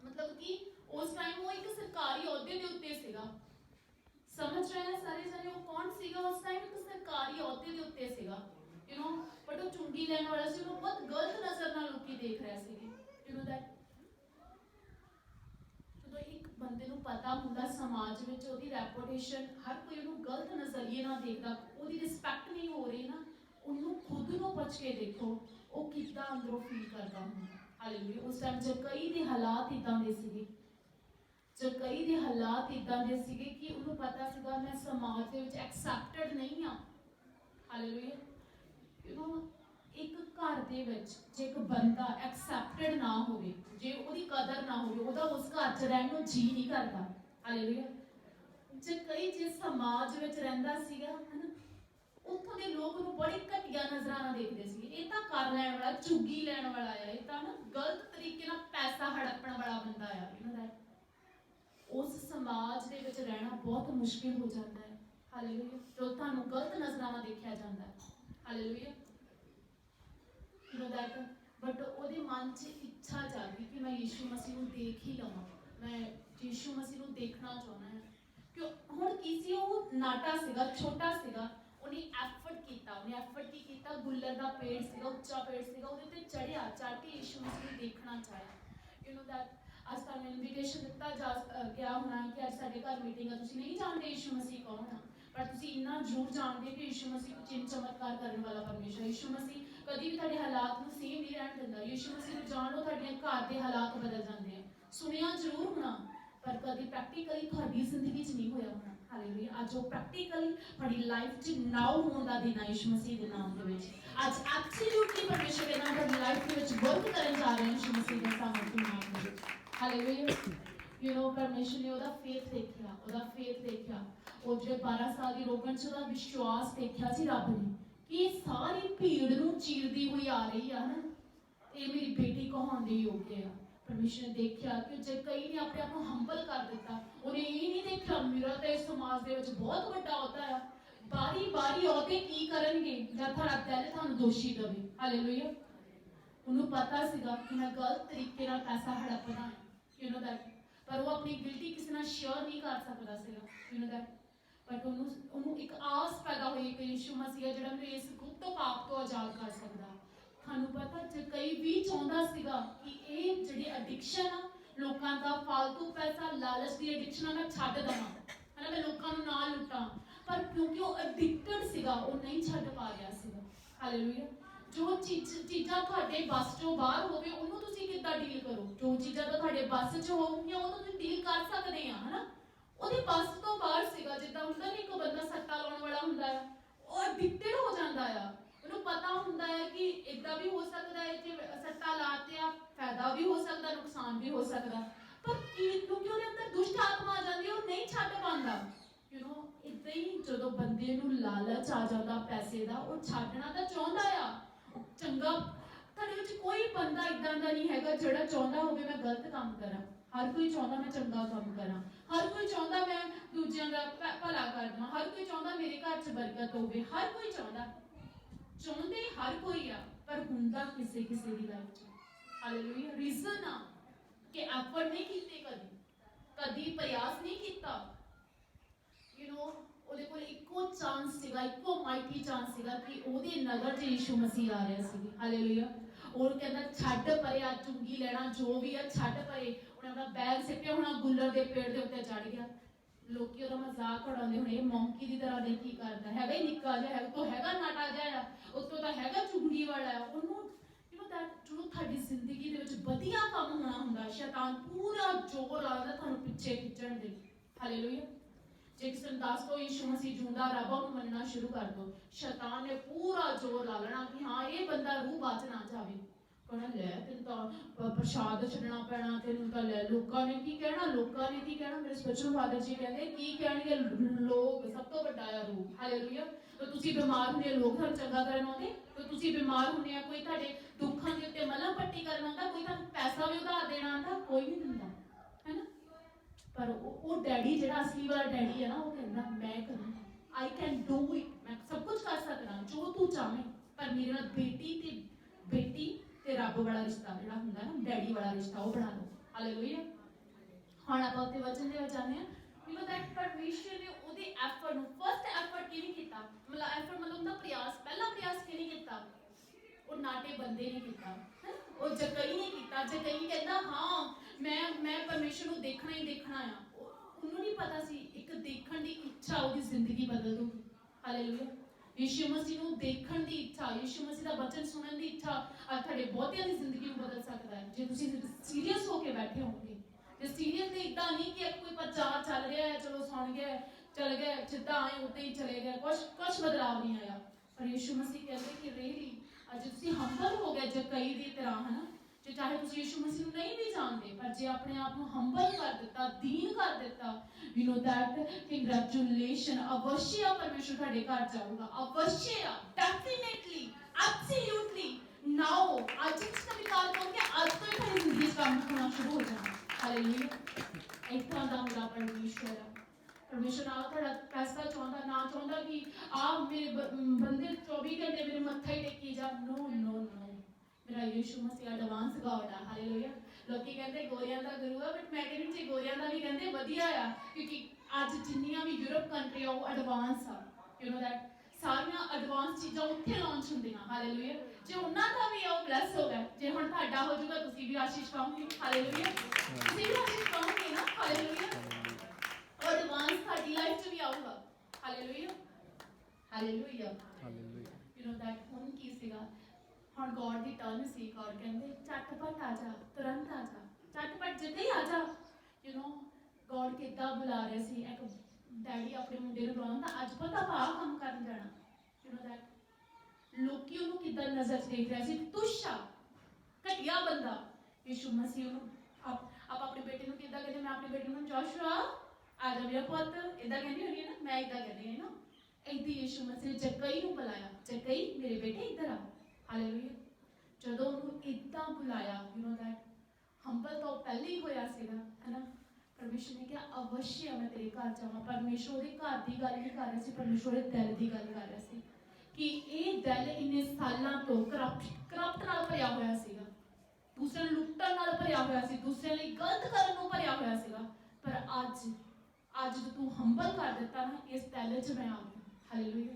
ਮਤਲਬ ਕਿ ਉਸ ਟਾਈਮ ਉਹ ਇੱਕ ਸਰਕਾਰੀ ਅਹੁਦੇ ਦੇ ਉੱਤੇ ਸੀਗਾ। ਸਮਝ ਰਹੇ ਨੇ ਸਾਰੇ ਜਣੇ ਉਹ ਕੌਣ ਸੀਗਾ? ਉਸ ਟਾਈਮ ਇੱਕ ਸਰਕਾਰੀ ਅਹੁਦੇ ਦੇ ਉੱਤੇ ਸੀਗਾ, ਬਟ ਉਹ ਚੁੰਗੀ ਲੈਣ ਵਾਲਾ ਸੀ, ਉਹਨੂੰ ਬਹੁਤ ਗਲਤ ਨਜ਼ਰ ਨਾਲ ਲੋਕੀ ਦੇਖ ਰਹੇ ਸੀਗੇ। ਦੈਟ ਜਦੋਂ ਇੱਕ ਬੰਦੇ ਨੂੰ ਪਤਾ ਹੁੰਦਾ ਸਮਾਜ ਵਿੱਚ ਉਹਦੀ ਰੈਪੂਟੇਸ਼ਨ, ਹਰ ਕੋਈ ਉਹਨੂੰ ਗਲਤ ਨਜ਼ਰੀਏ ਨਾਲ ਦੇਖਦਾ, ਉਹਦੀ ਰਿਸਪੈਕਟ ਨਹੀਂ ਹੋ ਰਹੀ ਨਾ, ਉਹਨੂੰ ਖੁਦ ਨੂੰ ਪੁੱਛ ਕੇ ਦੇਖੋ ਉਹ ਕਿੱਦਾਂ ਅੰਦਰੋਂ ਫੀਲ ਕਰਦਾ ਹੁੰਦਾ। ਹਾਲੇਲੂਇਆ। ਉਸ ਟਾਈਮ ਜਕਈ ਦੇ ਹਾਲਾਤ ਇਦਾਂ ਦੇ ਸੀਗੇ, ਜਕਈ ਦੇ ਹਾਲਾਤ ਇਦਾਂ ਦੇ ਸੀਗੇ ਕਿ ਉਹਨੂੰ ਪਤਾ ਸੀਗਾ ਮੈਂ ਸਮਾਜ ਦੇ ਵਿੱਚ ਐਕਸੈਪਟਡ ਨਹੀਂ ਆ। ਹਾਲੇਲੂਇਆ। ਇੱਕ ਘਰ ਦੇ ਵਿੱਚ ਜੇ ਇੱਕ ਬੰਦਾ ਐਕਸੈਪਟਡ ਨਾ ਹੋਵੇ, ਜੇ ਉਹਦੀ ਕਦਰ ਨਾ ਹੋਵੇ, ਉਹਦਾ ਉਸ ਘਰ 'ਚ ਰਹਿਣ ਨੂੰ ਜੀ ਨਹੀਂ ਕਰਦਾ। ਹਾਲੇਲੂਇਆ। ਜੇ ਕਈ ਜੇ ਸਮਾਜ ਵਿੱਚ ਰਹਿੰਦਾ ਸੀਗਾ, ਹਨਾ, ਉੱਥੋਂ ਦੇ ਲੋਕ ਉਹਨੂੰ ਬੜੀ ਘਟੀਆ ਨਜ਼ਰਾਂ ਨਾਲ ਦੇਖਦੇ ਸੀ। ਇਹ ਤਾਂ ਕਰ ਲੈਣ ਵਾਲਾ, ਚੁੰਗੀ ਲੈਣ ਵਾਲਾ ਆ, ਇਹ ਤਾਂ ਨਾ ਗਲਤ ਤਰੀਕੇ ਨਾਲ ਪੈਸਾ ਹੜੱਪਣ ਵਾਲਾ ਬੰਦਾ ਆ। ਇਹਨਾਂ ਦਾ ਉਸ ਸਮਾਜ ਦੇ ਵਿੱਚ ਰਹਿਣਾ ਬਹੁਤ ਮੁਸ਼ਕਿਲ ਹੋ ਜਾਂਦਾ ਹੈ। ਹਾਲੇਲੂਇਆ। ਜੋ ਤੁਹਾਨੂੰ ਗਲਤ ਨਜ਼ਰਾਂ ਨਾਲ ਦੇਖਿਆ ਜਾਂਦਾ ਹੈ। ਹਾਲੇਲੂਇਆ। ਬਟ ਉਹਦੇ ਮਨ 'ਚ ਇੱਛਾ ਜਾਗੀ ਕਿ ਮੈਂ ਯੀਸ਼ੂ ਮਸੀਹ ਨੂੰ ਦੇਖ ਹੀ ਲਵਾਂ, ਮੈਂ ਯੀਸ਼ੂ ਮਸੀਹ ਨੂੰ ਦੇਖਣਾ ਚਾਹੁੰਦਾ ਹਾਂ। ਕਿਉਂ ਹੁਣ ਕੀ ਸੀ, ਉਹ ਨਾਟਾ ਸੀਗਾ, ਛੋਟਾ ਸੀਗਾ, ਉਹਨੇ ਐਫਰਟ ਕੀ ਕੀਤਾ, ਗੁੱਲਰ ਦਾ ਪੇੜ ਸੀਗਾ, ਉੱਚਾ ਪੇੜ ਸੀਗਾ, ਉਹਦੇ ਤੇ ਚੜ੍ਹਿਆ, ਚੜ੍ਹ ਕੇ ਯੀਸ਼ੂ ਮਸੀਹ ਨੂੰ ਦੇਖਣਾ ਚਾਹਿਆ। ਅੱਜ ਤੁਹਾਨੂੰ ਇਨਵੀਟੇਸ਼ਨ ਦਿੱਤਾ ਗਿਆ ਹੋਣਾ ਕਿ ਅੱਜ ਸਾਡੇ ਘਰ ਮੀਟਿੰਗ ਆ, ਤੁਸੀਂ ਨਹੀਂ ਜਾਣਦੇ ਯੀਸ਼ੂ ਮਸੀਹ ਕੌਣ ਆ, ਪਰ ਤੁਸੀਂ ਇੰਨਾ ਜ਼ਰੂਰ ਜਾਣਦੇ ਕਿ ਯੀਸ਼ੂ ਮਸੀਹ ਚਿੰਨ ਚਮਤਕਾਰ ਕਰਨ ਵਾਲਾ ਪਰਮੇਸ਼ਰ। ਯੀਸ਼ੂ ਮਸੀਹ ਕਦੀ ਵੀ ਤੁਹਾਡੇ ਹਾਲਾਤ ਨੂੰ ਸੇਮ ਨਹੀਂ ਰਹਿਣ ਦਿੰਦਾ। ਯੀਸ਼ੂ ਮਸੀਹ ਨੂੰ ਜਾਣ ਲਓ, ਤੁਹਾਡੇ ਘਰ ਦੇ ਹਾਲਾਤ ਬਦਲ ਜਾਂਦੇ ਆ। ਸੁਣਿਆ ਜ਼ਰੂਰ ਹੋਣਾ, ਪਰ ਕਦੀ ਪ੍ਰੈਕਟੀਕਲੀ ਤੁਹਾਡੀ ਜ਼ਿੰਦਗੀ 'ਚ ਨਹੀਂ ਹੋਇਆ ਹੋਣਾ। ਹਾਲੇਲੂਇਆ। ਅੱਜ ਉਹ ਪ੍ਰੈਕਟੀਕਲੀ ਤੁਹਾਡੀ ਲਾਈਫ 'ਚ ਨਾਓ ਹੋਣ ਦਾ ਦਿਨ ਹੈ ਯੀਸ਼ੂ ਮਸੀਹ ਦੇ ਨਾਮ ਦੇ ਵਿੱਚ। ਅੱਜ ਐਬਸੋਲੂਟਲੀ ਪਰਮੇਸ਼ਰ ਦੇ ਨਾਮ ਤੁਹਾਡੀ ਲਾਈਫ ਦੇ ਵਿੱਚ ਵਰਕ ਕਰਨ ਜਾ ਰਹੇ ਹਨ ਯੀਸ਼ੂ ਮਸੀਹ ਦੇ ਸਾਮਰਥੀ ਨਾਮ ਦੇ ਵਿੱਚ। ਹਾਲੇਲੂਇਆ। ਪਰਮੇਸ਼ਰ ਨੇ ਉਹਦਾ ਫੇਥ ਦੇਖਿਆ, ਉਹ ਜਿਹੜੇ 12 ਸਾਲ ਦੀ ਰੋਗਣ 'ਚ ਉਹਦਾ ਵਿਸ਼ਵਾਸ ਦੇਖਿਆ ਸੀ ਰੱਬ ਨੇ ਕਿ ਇਹ ਸਾਰੀ ਭੀੜ ਨੂੰ ਚੀਰਦੀ ਹੋਈ ਆ ਰਹੀ ਆ, ਹਨਾ, ਇਹ ਮੇਰੀ ਬੇਟੀ ਕਹਾਉਣ ਦੇ ਯੋਗ ਆ। ਪਰਮੇਸ਼ਰ ਨੇ ਦੇਖਿਆ ਕਿ ਜੇ ਕਈ ਨੇ ਆਪਣੇ ਆਪ ਨੂੰ ਹੰਬਲ ਕਰ ਦਿੱਤਾ, ਉਹਨੇ ਇਹ ਨਹੀਂ ਦੇਖਿਆ ਮੇਰਾ ਤਾਂ ਇਸ ਸਮਾਜ ਦੇ ਵਿੱਚ ਬਹੁਤ ਵੱਡਾ ਅਹੁਦਾ ਆ, ਬਾਰੀ ਅਹੁਦੇ ਕੀ ਕਰਨਗੇ ਜਦ ਤੁਹਾਡਾ ਦਿਲ ਤੁਹਾਨੂੰ ਦੋਸ਼ੀ ਦੇਵੇ। ਹਾਲੇਲੂਇਆ। ਉਹਨੂੰ ਪਤਾ ਸੀਗਾ ਕਿ ਮੈਂ ਗਲਤ ਤਰੀਕੇ ਨਾਲ ਪੈਸਾ ਹੜੱਪਦਾ, ਪਰ ਉਹ ਆਪਣੀ ਗਿਲਟੀ ਕਿਸੇ ਨਾਲ ਸ਼ੇਅਰ ਨਹੀਂ ਕਰ ਸਕਦਾ ਸੀਗਾ। ਬਟ ਉਹਨੂੰ ਇੱਕ ਆਸ ਪੈਦਾ ਹੋਈ ਕਿ ਯੀਸ਼ੂ ਮਸੀਹ ਜਿਹੜਾ ਮੈਨੂੰ ਇਸ ਗੁਪਤ ਪਾਪ ਤੋਂ ਆਜ਼ਾਦ ਕਰ ਸਕਦਾ। ਤੁਹਾਨੂੰ ਪਤਾ ਜੇ ਕਈ ਵੀ ਚਾਹੁੰਦਾ ਸੀਗਾ ਕਿ ਇਹ ਜਿਹੜੀ ਐਡਿਕਸ਼ਨ ਆ, ਲੋਕਾਂ ਦਾ ਫਾਲਤੂ ਪੈਸਾ, ਲਾਲਚ ਦੀ ਐਡਿਕਸ਼ਨ ਆ, ਮੈਂ ਛੱਡ ਦੇਵਾਂ, ਹਨਾ, ਮੈਂ ਲੋਕਾਂ ਨੂੰ ਨਾ ਲੁੱਟਾਂ, ਪਰ ਕਿਉਂਕਿ ਉਹ ਐਡਿਕਟਡ ਸੀਗਾ, ਉਹ ਨਹੀਂ ਛੱਡ ਪਾ ਰਿਹਾ ਸੀਗਾ। ਹਾਲੇਲੂਇਆ। ਜੋ ਚੀਜ਼ਾਂ ਤੁਹਾਡੇ ਬੱਸ ਚੋਂ ਬਾਹਰ ਹੋਵੇ ਉਹਨੂੰ ਤੁਸੀਂ ਕਿੱਦਾਂ ਡੀਲ ਕਰੋ। ਜੋ ਚੀਜ਼ਾਂ ਤਾਂ ਤੁਹਾਡੇ ਬੱਸ 'ਚ ਹੋਣਗੀਆਂ ਉਹ ਤਾਂ ਤੁਸੀਂ ਡੀਲ ਕਰ ਸਕਦੇ ਆ, ਹਨਾ। ਉਹਦੇ ਬੱਸ ਤੋਂ ਬਾਹਰ ਸੀਗਾ। ਜਿੱਦਾਂ ਹੁੰਦਾ ਨਹੀਂ ਇੱਕ ਬੰਦਾ ਸੱਟਾ ਲਾਉਣ ਵਾਲਾ ਹੁੰਦਾ ਆ, ਉਹ ਐਡਿਕਟਡ ਹੋ ਜਾਂਦਾ ਆ। ਉਹਨੂੰ ਪਤਾ ਹੁੰਦਾ ਹੈ ਕਿ ਇਦਾਂ ਵੀ ਹੋ ਸਕਦਾ ਹੈ ਕਿ ਸੱਟਾ ਲਾਤੇ ਆ, ਫਾਇਦਾ ਵੀ ਹੋ ਸਕਦਾ, ਨੁਕਸਾਨ ਵੀ ਹੋ ਸਕਦਾ, ਪਰ ਕਿਉਂਕਿ ਉਹਦੇ ਅੰਦਰ ਦੁਸ਼ਟ ਆਤਮਾ ਆ ਜਾਂਦੀ, ਉਹ ਨਹੀਂ ਛੱਡ ਪਾਉਂਦਾ। ਇਦਾਂ ਹੀ ਜਦੋਂ ਬੰਦੇ ਨੂੰ ਲਾਲਚ ਆ ਜਾਂਦਾ ਪੈਸੇ ਦਾ, ਉਹ ਛੱਡਣਾ ਤਾਂ ਚਾਹੁੰਦਾ ਆ। ਚੰਗਾ, ਤੁਹਾਡੇ ਵਿੱਚ ਕੋਈ ਬੰਦਾ ਇਦਾਂ ਦਾ ਨਹੀਂ ਹੈਗਾ ਜਿਹੜਾ ਚਾਹੁੰਦਾ ਹੋਵੇ ਮੈਂ ਗਲਤ ਕੰਮ ਕਰਾਂ। ਹਰ ਕੋਈ ਚਾਹੁੰਦਾ ਮੈਂ ਚੰਗਾ ਕੰਮ ਕਰਾਂ, ਹਰ ਕੋਈ ਚਾਹੁੰਦਾ ਮੈਂ ਦੂਜਿਆਂ ਦਾ ਭਲਾ ਕਰ ਦੇਵਾਂ, ਹਰ ਕੋਈ ਚਾਹੁੰਦਾ ਮੇਰੇ ਘਰ 'ਚ ਬਰਕਤ ਹੋਵੇ, ਹਰ ਕੋਈ ਚਾਹੁੰਦੇ ਹਰ ਕੋਈ ਆ, ਪਰ ਹੁੰਦਾ ਕਿਸੇ ਦੀ ਲਾਈਫ 'ਚ। ਹਾਲੇਲੂਇਆ। ਰੀਜ਼ਨ ਆ ਕਿ ਐਫਰਟ ਨਹੀਂ ਕੀਤੇ, ਕਦੀ ਪ੍ਰਯਾਸ ਨਹੀਂ ਕੀਤਾ। ਉਹਦੇ ਕੋਲ ਇੱਕੋ ਚਾਂਸ ਸੀਗਾ, ਇੱਕੋ ਮਾਈਟੀ ਚਾਂਸ ਸੀਗਾ ਕਿ ਉਹਦੀ ਨਜ਼ਰ 'ਚ ਯੀਸ਼ੂ ਮਸੀਹ ਆ ਰਿਹਾ ਸੀ। ਹਾਲੇਲੂਇਆ। ਉਹ ਕਹਿੰਦਾ ਛੱਡ ਪਰੇ ਆ ਚੁੰਗੀ ਲੈਣਾ, ਜੋ ਵੀ ਆ ਛੱਡ ਪਰੇ। ਉਹਨੇ ਆਪਣਾ ਬੈਗ ਸਿੱਟਿਆ ਹੋਣਾ, ਗੁੱਲਰ ਦੇ ਪੇੜ ਦੇ ਉੱਤੇ ਚੜ ਗਿਆ। ਲੋਕੀ ਉਹਦਾ ਮਜ਼ਾਕ ਉਡਾਉਂਦੇ ਹੋਣੇ, ਇਹ ਮੌਂਕੀ ਦੀ ਤਰ੍ਹਾਂ ਦੇ ਕੀ ਕਰਦਾ, ਹੈਗਾ ਹੀ ਨਿੱਕਾ ਜਿਹਾ, ਹੈਗਾ ਤੋਂ ਹੈਗਾ ਨਾਟਾ ਜਿਹਾ, ਉੱਤੋਂ ਤਾਂ ਹੈਗਾ ਚੁੰਗੀ ਵਾਲਾ ਆ। ਉਹਨੂੰ ਜੋ ਤੁਹਾਡੀ ਜ਼ਿੰਦਗੀ ਦੇ ਵਿੱਚ ਵਧੀਆ ਕੰਮ ਹੋਣਾ ਹੁੰਦਾ, ਸ਼ੈਤਾਨ ਪੂਰਾ ਜ਼ੋਰ ਲਾਉਂਦਾ ਤੁਹਾਨੂੰ ਪਿੱਛੇ ਖਿੱਚਣ ਦੇ। ਹਾਲੇਲੂਇਆ। जे किसी ने दस दो यीशु मसीह जिंदा रब है मनना शुरू कर दो, शैतान ने पूरा जोर ला लेना कि हाँ ये बंदा रूह बच ना जाए। कहना लै तेन तो प्रसाद छड्डना पैना, तेन तो लै लोगों ने की कहना, लोगों ने की कहना। मेरे स्पिरिचुअल फादर जी कहते की कहणगे लोग सब तो वड्डा है रूह। हालेलुया। तो तुसी बीमार हुंदे लोग तुहानूं चंगा करन आउंदे, तो तुसी बीमार हुंदे आ कोई तुहाडे दुखां दे उत्ते मलहम पट्टी करन आउंदा, कोई तुहानूं पैसा भी उधार देना आंदा, कोई नहीं दिंदा है ना। पर वो डैडी जिहड़ा असली वाला डैडी है ना, वो कहंदा मैं करूं, आई कैन डू इट, मैं सब कुछ कर सकदा जो तू चाहे। पर मेरे नाल बेटी ते रब वाला रिश्ता जिहड़ा हुंदा ना, डैडी वाला रिश्ता वो बना लो। हालेलुया। हुण आपां उत्ते वचन दे विच आने आ। यू नो दैट परमेश्वर ने ओहदे एफर्ट नूं, फर्स्ट एफर्ट किहने कीता, मतलब एफर्ट मतलब उनका प्रयास, पहला प्रयास किहने कीता, वो नाटे बंदे ने कीता, वो जकई ने कीता। जकई कहंदा हाँ मैं परमेश्वर नूं देखना ही देखना आ। उन्होंने नहीं पता सी एक देखण दी इच्छा ओहदी जिंदगी बदल दूगी। हालेलुया। यीशु मसीह नूं देखण दी इच्छा, यीशु मसीह दा वचन सुनन दी इच्छा तुहाडे बहुतियां दी जिंदगी नूं बदल सकदा है जे तुसीं सीरियस होके बैठे होगे। ते सीरियस ते इदां नहीं कि कोई प्रचार चल रहा है चलो सुन गए चल गए सीधा आए उत्ते ही चले गए, कुछ बदलाव नहीं आया। पर यीशु मसीह कहते कि रियली अज तुसीं हंबल हो गए जकई दी तरह, है ना। जे चाहे तुसीं यीशु मसीह नूं नहीं भी जानते, पर जे अपने आप नूं हंबल कर दिता, दीन कर दिता, यू नो दैट कंग्रेचुलेशन, अवश्य परमेश्वर तुहाडे घर जाऊगा, अवश्य, डेफिनेटली, एब्सोल्युटली। नाउ आज इसका विकास होके आज तो ही तुहाडी जिंदगी काम होना शुरू हो जाना। हालेलुया। इतना दा हुंदा परमेश्वर। परमेश्वर ना तुहाडा पैसा चाहुंदा, ना चाहुंदा कि आप मेरे बंदे 24 घंटे मेरे मत्था ही टेकी जा। नो नो नो, मेरा यीशु मसीह एडवांस गॉड है। हालेलुया। लोकी कहते गोरियां दा गुरु है, बट मैं कहनी जे गोरियां दा भी कहते वधिया आ, क्योंकि आज जिन्नियां भी यूरोप कंट्री आ वो एडवांस आ। यू नो दैट सारियां एडवांस चीज़ां उत्थे लॉन्च होंदियां। हालेलुया। जे उन्हां दा भी आओ ब्लेस हो गए, जे हुण तुहाडा हो जाऊगा तुसीं भी आशीष पाओगे। हालेलुया। तुसीं भी आशीष पाओगे ना। हालेलुया। और एडवांस तुहाडी लाइफ च भी आऊगा। Hallelujah. Hallelujah. You know that हुण की सीगा, हुण गॉड दी टर्न सी। गॉड कहंदे झटपट आ जा, तुरंत आ जा, झटपट जिद्दे ही आ जा। यू नो गॉड किद्दां बुला रहे सी, एक डैडी अपने मुंडे नूं बुलाउंदा अज पता भा काम करन जाना। यू नो दैट लोकी ओनू किद्दां नज़र च देख रहे सी, तुच्छा घटिया बंदा। यीशु मसीह ओनू आप अपने बेटे नूं किद्दां कहंदे, मैं अपने बेटे नूं जोशुआ आ जा मेरा पुੱਤ, इदां कहंदी होनी है ना, मैं इदां कहंदी है ना। इदां यीशु मसीह जकई नूं बुलाया, जकई मेरे बेटे इधर आ। हालेलुया। जदों ओनू इदां बुलाया, यू नो दैट हंबल तो पहले ही होया सीगा, है ना। परमेश्वर ने कहा अवश्य मैं तेरे घर जावां। परमेश्वर ਉਹਦੇ घर ਦੀ ਗੱਲ नहीं कर रहा सी, परमेश्वर ਉਹਦੇ दिल ਦੀ ਗੱਲ कर रहा सी कि ਇਹ दिल इन्ने सालां तो करप्ट ਨਾਲ ਭਰਿਆ ਹੋਇਆ ਸੀਗਾ, दूसरे ਨੂੰ ਲੁੱਟਣ ਨਾਲ ਭਰਿਆ ਹੋਇਆ ਸੀ, दूसरे ਲਈ ਗਲਤ ਕਰਨ ਨੂੰ ਭਰਿਆ ਹੋਇਆ ਸੀਗਾ। ਪਰ ਅੱਜ ਜਦੋਂ ਤੂੰ ਹੰਬਲ ਕਰ ਦਿੱਤਾ ਨਾ, ਇਸ ਦਿਲ 'ਚ ਮੈਂ ਆ ਗਈ। ਹਾਲੇਲੂਇਆ।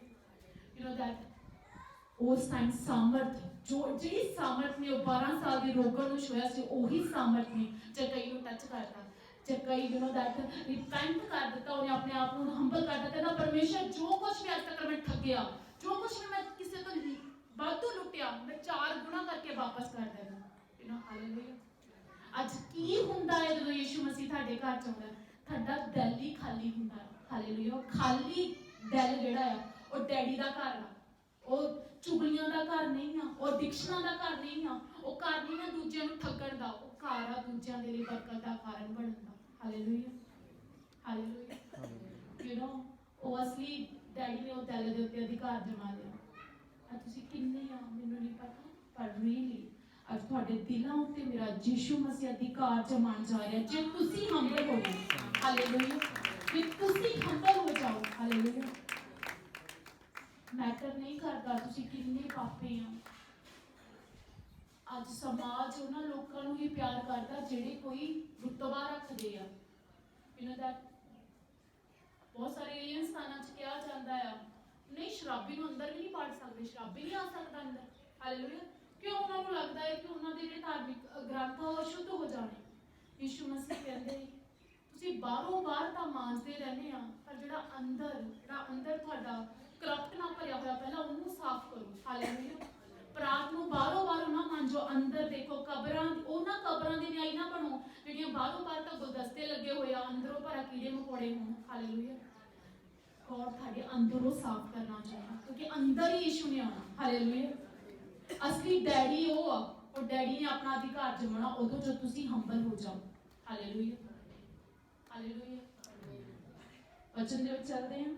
ਯੂ ਨੋ दैट उस टाइम सामर्थ जो जी सामर्थ ने 12 साल की रोगण ਨੂੰ ਛੋਇਆ ਸੀ, ਉਹੀ ਸਾਮਰਥ ਨੇ ਜਕਈ ਨੂੰ ਟੱਚ ਕਰਤਾ। जकई यू नो दैट रिपेंट कर दिता, उन्हें अपने आप को हंबल कर दिता। कहता परमेश्वर जो कुछ भी आज तक मैं ठगया, जो कुछ भी मैं किसी तो वाधू लुटिया, मैं 4 गुना करके वापस कर देना। You know hallelujah. आज की हुंदा है जदों यीशु मसीह ਤੁਹਾਡੇ ਘਰ ਚ ਆਉਂਦਾ, ਤੁਹਾਡਾ ਦਿਲ ਹੀ ਖਾਲੀ ਹੁੰਦਾ। ਹਾਲੇਲੂਇਆ। ਖਾਲੀ ਦਿਲ ਜਿਹੜਾ ਆ ਉਹ ਡੈਡੀ ਦਾ ਘਰ ਆ, ਉਹ ਚੁਗਲੀਆਂ ਦਾ ਘਰ ਨਹੀਂ ਆ, ਉਹ ਦਿਕਸ਼ਨਾਂ ਦਾ ਘਰ ਨਹੀਂ ਆ, ਉਹ ਘਰ ਨਹੀਂ ਆ ਦੂਜਿਆਂ ਨੂੰ ਠੱਗਣ ਦਾ, ਉਹ ਘਰ ਆ ਦੂਜਿਆਂ ਦੇ ਲਈ ਬਰਕਤ ਦਾ ਕਾਰਨ ਬਣਨ ਦਾ। ਹਾਲੇਲੂਇਆ। ਹਾਲੇਲੂਇਆ। ਯੂ نو ਉਹ ਅਸਲੀ ਡੈਡੀ ਨੇ ਉਹ ਦਿਲ ਦੇ ਉੱਤੇ ਅਧਿਕਾਰ ਜਮਾ ਲਿਆ। ਤੁਸੀਂ ਕਿੰਨੇ ਆ ਮੈਨੂੰ ਨਹੀਂ ਪਤਾ, ਪਰ ਰੀਅਲੀ ਅੱਜ ਤੁਹਾਡੇ ਦਿਲਾਂ ਉੱਤੇ ਮੇਰਾ ਯੀਸ਼ੂ ਮਸੀਹ ਅਧਿਕਾਰ ਜਮਾਉਣ ਜਾ ਰਿਹਾ ਜੇ ਤੁਸੀਂ ਹੰਬਲ ਹੋਵੋ। ਹਾਲੇਲੂਇਆ। ਜੇ ਤੁਸੀਂ ਹੰਬਲ ਹੋ ਜਾਓ। ਹਾਲੇਲੂਇਆ। मैटर नहीं करता तुसी किन्ने पापे आ। अज समाज उन्हां लोकां नूं ही प्यार करता जिहड़े कोई रुतबा रखदे आ। यू नो दैट बहुत सारे एलियन स्थानां च कहा जाता है नहीं शराबी नूं अंदर भी नहीं पड़ सकते, शराबी नहीं आ सकता अंदर। हालेलुया। क्यों उन्हां नूं लगदा है कि उन्हां दे जिहड़े धार्मिक ग्रंथ आ अशुद्ध हो जाने। यीशु मसीह कहंदे तुसी बाहरों बाहर तां मांजदे रहंदे आ, पर जिहड़ा अंदर तुहाडा करप्ट ना भरिया होया पहला उन्होंने साफ करो। हालेलुया। परात नूं बाहरों बाहर ना मांजो, अंदर देखो कबरां उन्हां कबरां दे न्याई ना बनो जिहड़ियां बाहरों बाहर तां गुलदस्ते लगे होए आ, अंदरों भरा कीड़े मकोड़े होण। हालेलुया। गॉड थाडे अंदरों साफ करना चाहता, क्योंकि अंदर ही यीशु ने आना। हालेलुया। असली डैडी वो आ, और डैडी ने अपना अधिकार जमाना उदों जो तुसी हंबल हो जाओ। Hallelujah, hallelujah. वचन दे विच चलते हैं।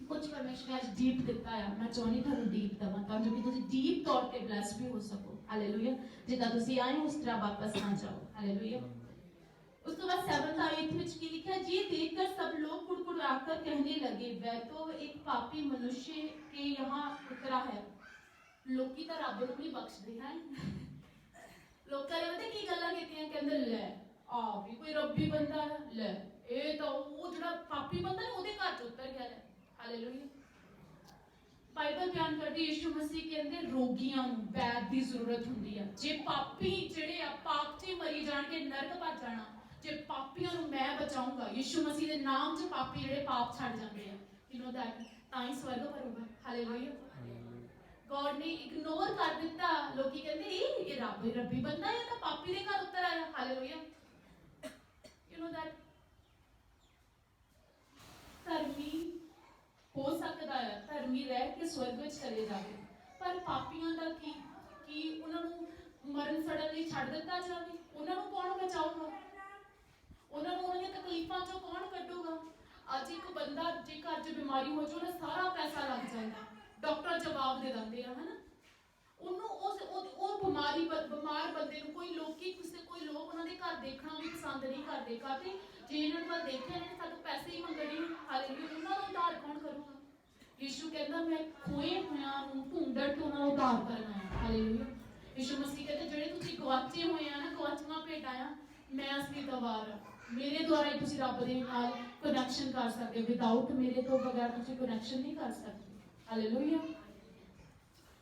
कुछ परमेश्वर ने आज डीप दिता है, मैं चाहनी थानू डीप दवा ताकि कि तुसी डीप तौर पे ब्लेस भी हो सको। हालेलुया। जिदा तुसी आए हो उस तरह वापस ना जाओ। हालेलुया। उसके बाद 7th आयत में की लिखा है, ये देखकर सब लोग कुड़कुड़ाकर कहने लगे, वह तो एक पापी मनुष्य के यहाँ उतरा है। लोग की तो रब नूं नहीं बख्शदे हैं। लोग ने पता की गल्लां कीतियां, कहंदे ले आ भी कोई रब्बी बंदा है, ले ਇਹ ਤਾਂ ਉਹ ਜਿਹੜਾ ਪਾਪੀ ਬੰਦਾ ਨੇ ਉਹਦੇ ਘਰ ਚ ਉਤਰ ਗਿਆ ਹੈ। ਹਾਲੇਲੂਇਆ। ਬਾਈਬਲ ਬਿਆਨ ਕਰਦੀ ਯਿਸੂ ਮਸੀਹ ਕਹਿੰਦੇ ਰੋਗੀਆਂ ਨੂੰ ਵੈਦ ਦੀ ਜ਼ਰੂਰਤ ਹੁੰਦੀ ਹੈ। ਜੇ ਪਾਪੀ ਜਿਹੜੇ ਆ ਪਾਪ 'ਚ ਮਰੀ ਜਾਣਗੇ, ਨਰਕ ਭੱਜ ਜਾਣਾ, ਜੇ ਪਾਪੀਆਂ ਨੂੰ ਮੈਂ ਬਚਾਉਂਗਾ, ਯਿਸੂ ਮਸੀਹ ਦੇ ਨਾਮ 'ਚ ਪਾਪੀ ਜਿਹੜੇ ਪਾਪ ਛੱਡ ਜਾਂਦੇ ਆ, ਯੂ ਨੋ ਦੈਟ, ਤਾਂ ਹੀ ਸਵਰਗ ਭਰੂਗਾ। ਹਾਲੇਲੂਇਆ। ਗॉड ਨੇ ਇਗਨੋਰ ਕਰ ਦਿੱਤਾ। ਲੋਕੀ ਕਹਿੰਦੇ ਇਹ ਰੱਬੀ ਬੰਦਾ ਹੈ ਤਾਂ ਪਾਪੀ ਦੇ ਘਰ ਉਤਰ ਆਇਆ। ਹਾਲੇਲੂਇਆ। ਯੂ ਨੋ ਦੈਟ ਧਰਮੀ ਹੋ ਸਕਦਾ ਹੈ, ਧਰਮੀ ਰਹਿ ਕੇ ਸਵਰਗ ਵਿੱਚ ਚਲੇ ਜਾਵੇ, ਪਰ ਪਾਪੀਆਂ ਦਾ ਕੀ ਉਹਨਾਂ ਨੂੰ ਮਰਨ ਸੜਨ ਲਈ ਛੱਡ ਦਿੱਤਾ ਜਾਵੇ? ਉਹਨਾਂ ਨੂੰ ਕੌਣ ਬਚਾਊਗਾ? ਉਹਨਾਂ ਨੂੰ ਉਹਨਾਂ ਦੀਆਂ ਤਕਲੀਫਾਂ ਚੋਂ ਕੌਣ ਕੱਢੂਗਾ? ਅੱਜ ਇੱਕ ਬੰਦਾ ਜੇ ਘਰ 'ਚ ਬਿਮਾਰੀ ਹੋ ਜਾਵੇ, ਉਹਦਾ ਸਾਰਾ ਪੈਸਾ ਲੱਗ ਜਾਂਦਾ, ਡਾਕਟਰ ਜਵਾਬ ਦੇ ਦਿੰਦੇ ਆ, ਹਨਾ। ਉਹਨੂੰ ਉਹ ਬਿਮਾਰ ਬੰਦੇ ਨੂੰ ਕੋਈ ਲੋਕ ਉਹਨਾਂ ਦੇ ਘਰ ਦੇਖਣਾ ਵੀ ਪਸੰਦ ਨਹੀਂ ਕਰਦੇ। ਕਾਹਤੇ? ਜੇ ਇਹਨਾਂ ਵੱਲ ਦੇਖਿਆ ਇਹਨਾਂ ਨੇ ਸਾਨੂੰ ਪੈਸੇ ਹੀ ਮੰਗਣੇ। ਹਾਲੇਲੂਇਆ। ਉਹਨਾਂ ਦਾ ਉਧਾਰ ਕੌਣ ਕਰੂਗਾ? ਯਿਸੂ ਕਹਿੰਦਾ ਮੈਂ ਖੋਏ ਹੋਇਆਂ ਨੂੰ ਢੂੰਡਣ ਕੇ ਉਹਨਾਂ ਦਾ ਉਧਾਰ ਕਰਨਾ ਹੈ। ਹਾਲੇਲੂਇਆ। ਯਿਸੂ ਮਸੀਹ ਕਹਿੰਦੇ ਜਿਹੜੇ ਤੁਸੀਂ ਗਵਾਚੇ ਹੋਏ ਆ ਨਾ, ਗਵਾਚੀਆਂ ਭੇਡਾਂ ਆ, ਮੈਂ ਅਸਲੀ ਦਵਾਰ ਆ। ਮੇਰੇ ਦੁਆਰਾ ਹੀ ਤੁਸੀਂ ਰੱਬ ਦੇ ਨਾਲ ਕਨੈਕਸ਼ਨ ਕਰ ਸਕਦੇ ਹੋ। ਵਿਦਆਊਟ ਮੇਰੇ ਤੋਂ ਬਗੈਰ ਤੁਸੀਂ ਕਨੈਕਸ਼ਨ ਨਹੀਂ ਕਰ ਸਕਦੇ। हालेलुया।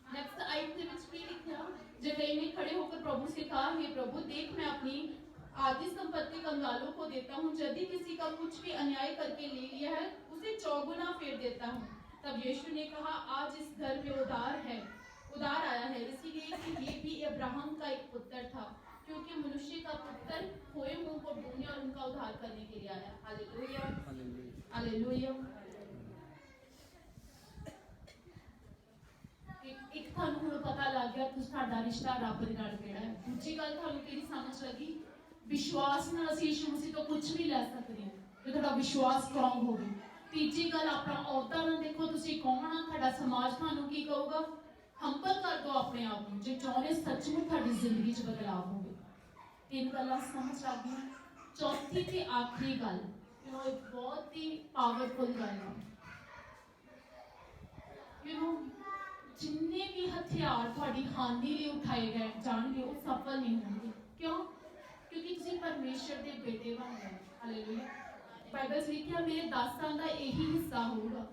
नेक्स्ट आयत के विच भी लिखा, जकई ने खड़े होकर प्रभु से कहा, हे प्रभु देख मैं अपनी आधी संपत्ति कंगालों को देता हूँ, यदि किसी का कुछ भी अन्याय करके ले लिया है उसे चौगुना फेर देता हूँ। तब यीशु ने कहा, आज इस घर में उधार आया है, इसीलिए कि ये भी अब्राहम का एक पुत्र था, क्योंकि मनुष्य का पुत्र खोए मुंह को ढूंढने और उनका उद्धार करने के लिए आया। Hallelujah, hallelujah. एक थानू हुण पता लग गया कि साडा रिश्ता रब दे नाल किहड़ा है। दूजी गल थानू किहड़ी समझ लगी? विश्वास नाल असीं यीशु मसीह तो कुछ भी लै सकदे हां जे तुहाडा विश्वास स्ट्रांग होवे। तीजी गल अपना औहदा ना देखो, तुसीं कौन आ, तुहाडा समाज थानू की कहूगा। हंबल कर दो अपने आप नूं जे चाहुंदे सचमुच तुहाडी जिंदगी च बदलाव होवे। तीन गल्लां समझ लग गईयां। चौथी ते आखिरी गल बहुत ही पावरफुल गल है। जिन्ने भी हथियार थोड़ी हानि लिए उठाए गए जाएंगे वो सफल नहीं होंगे। क्यों? क्योंकि तुसी परमेश्वर के बेटे बन गए। हालेलुया। बाइबल च लिखा मेरे 10 साल का यही हिस्सा होगा।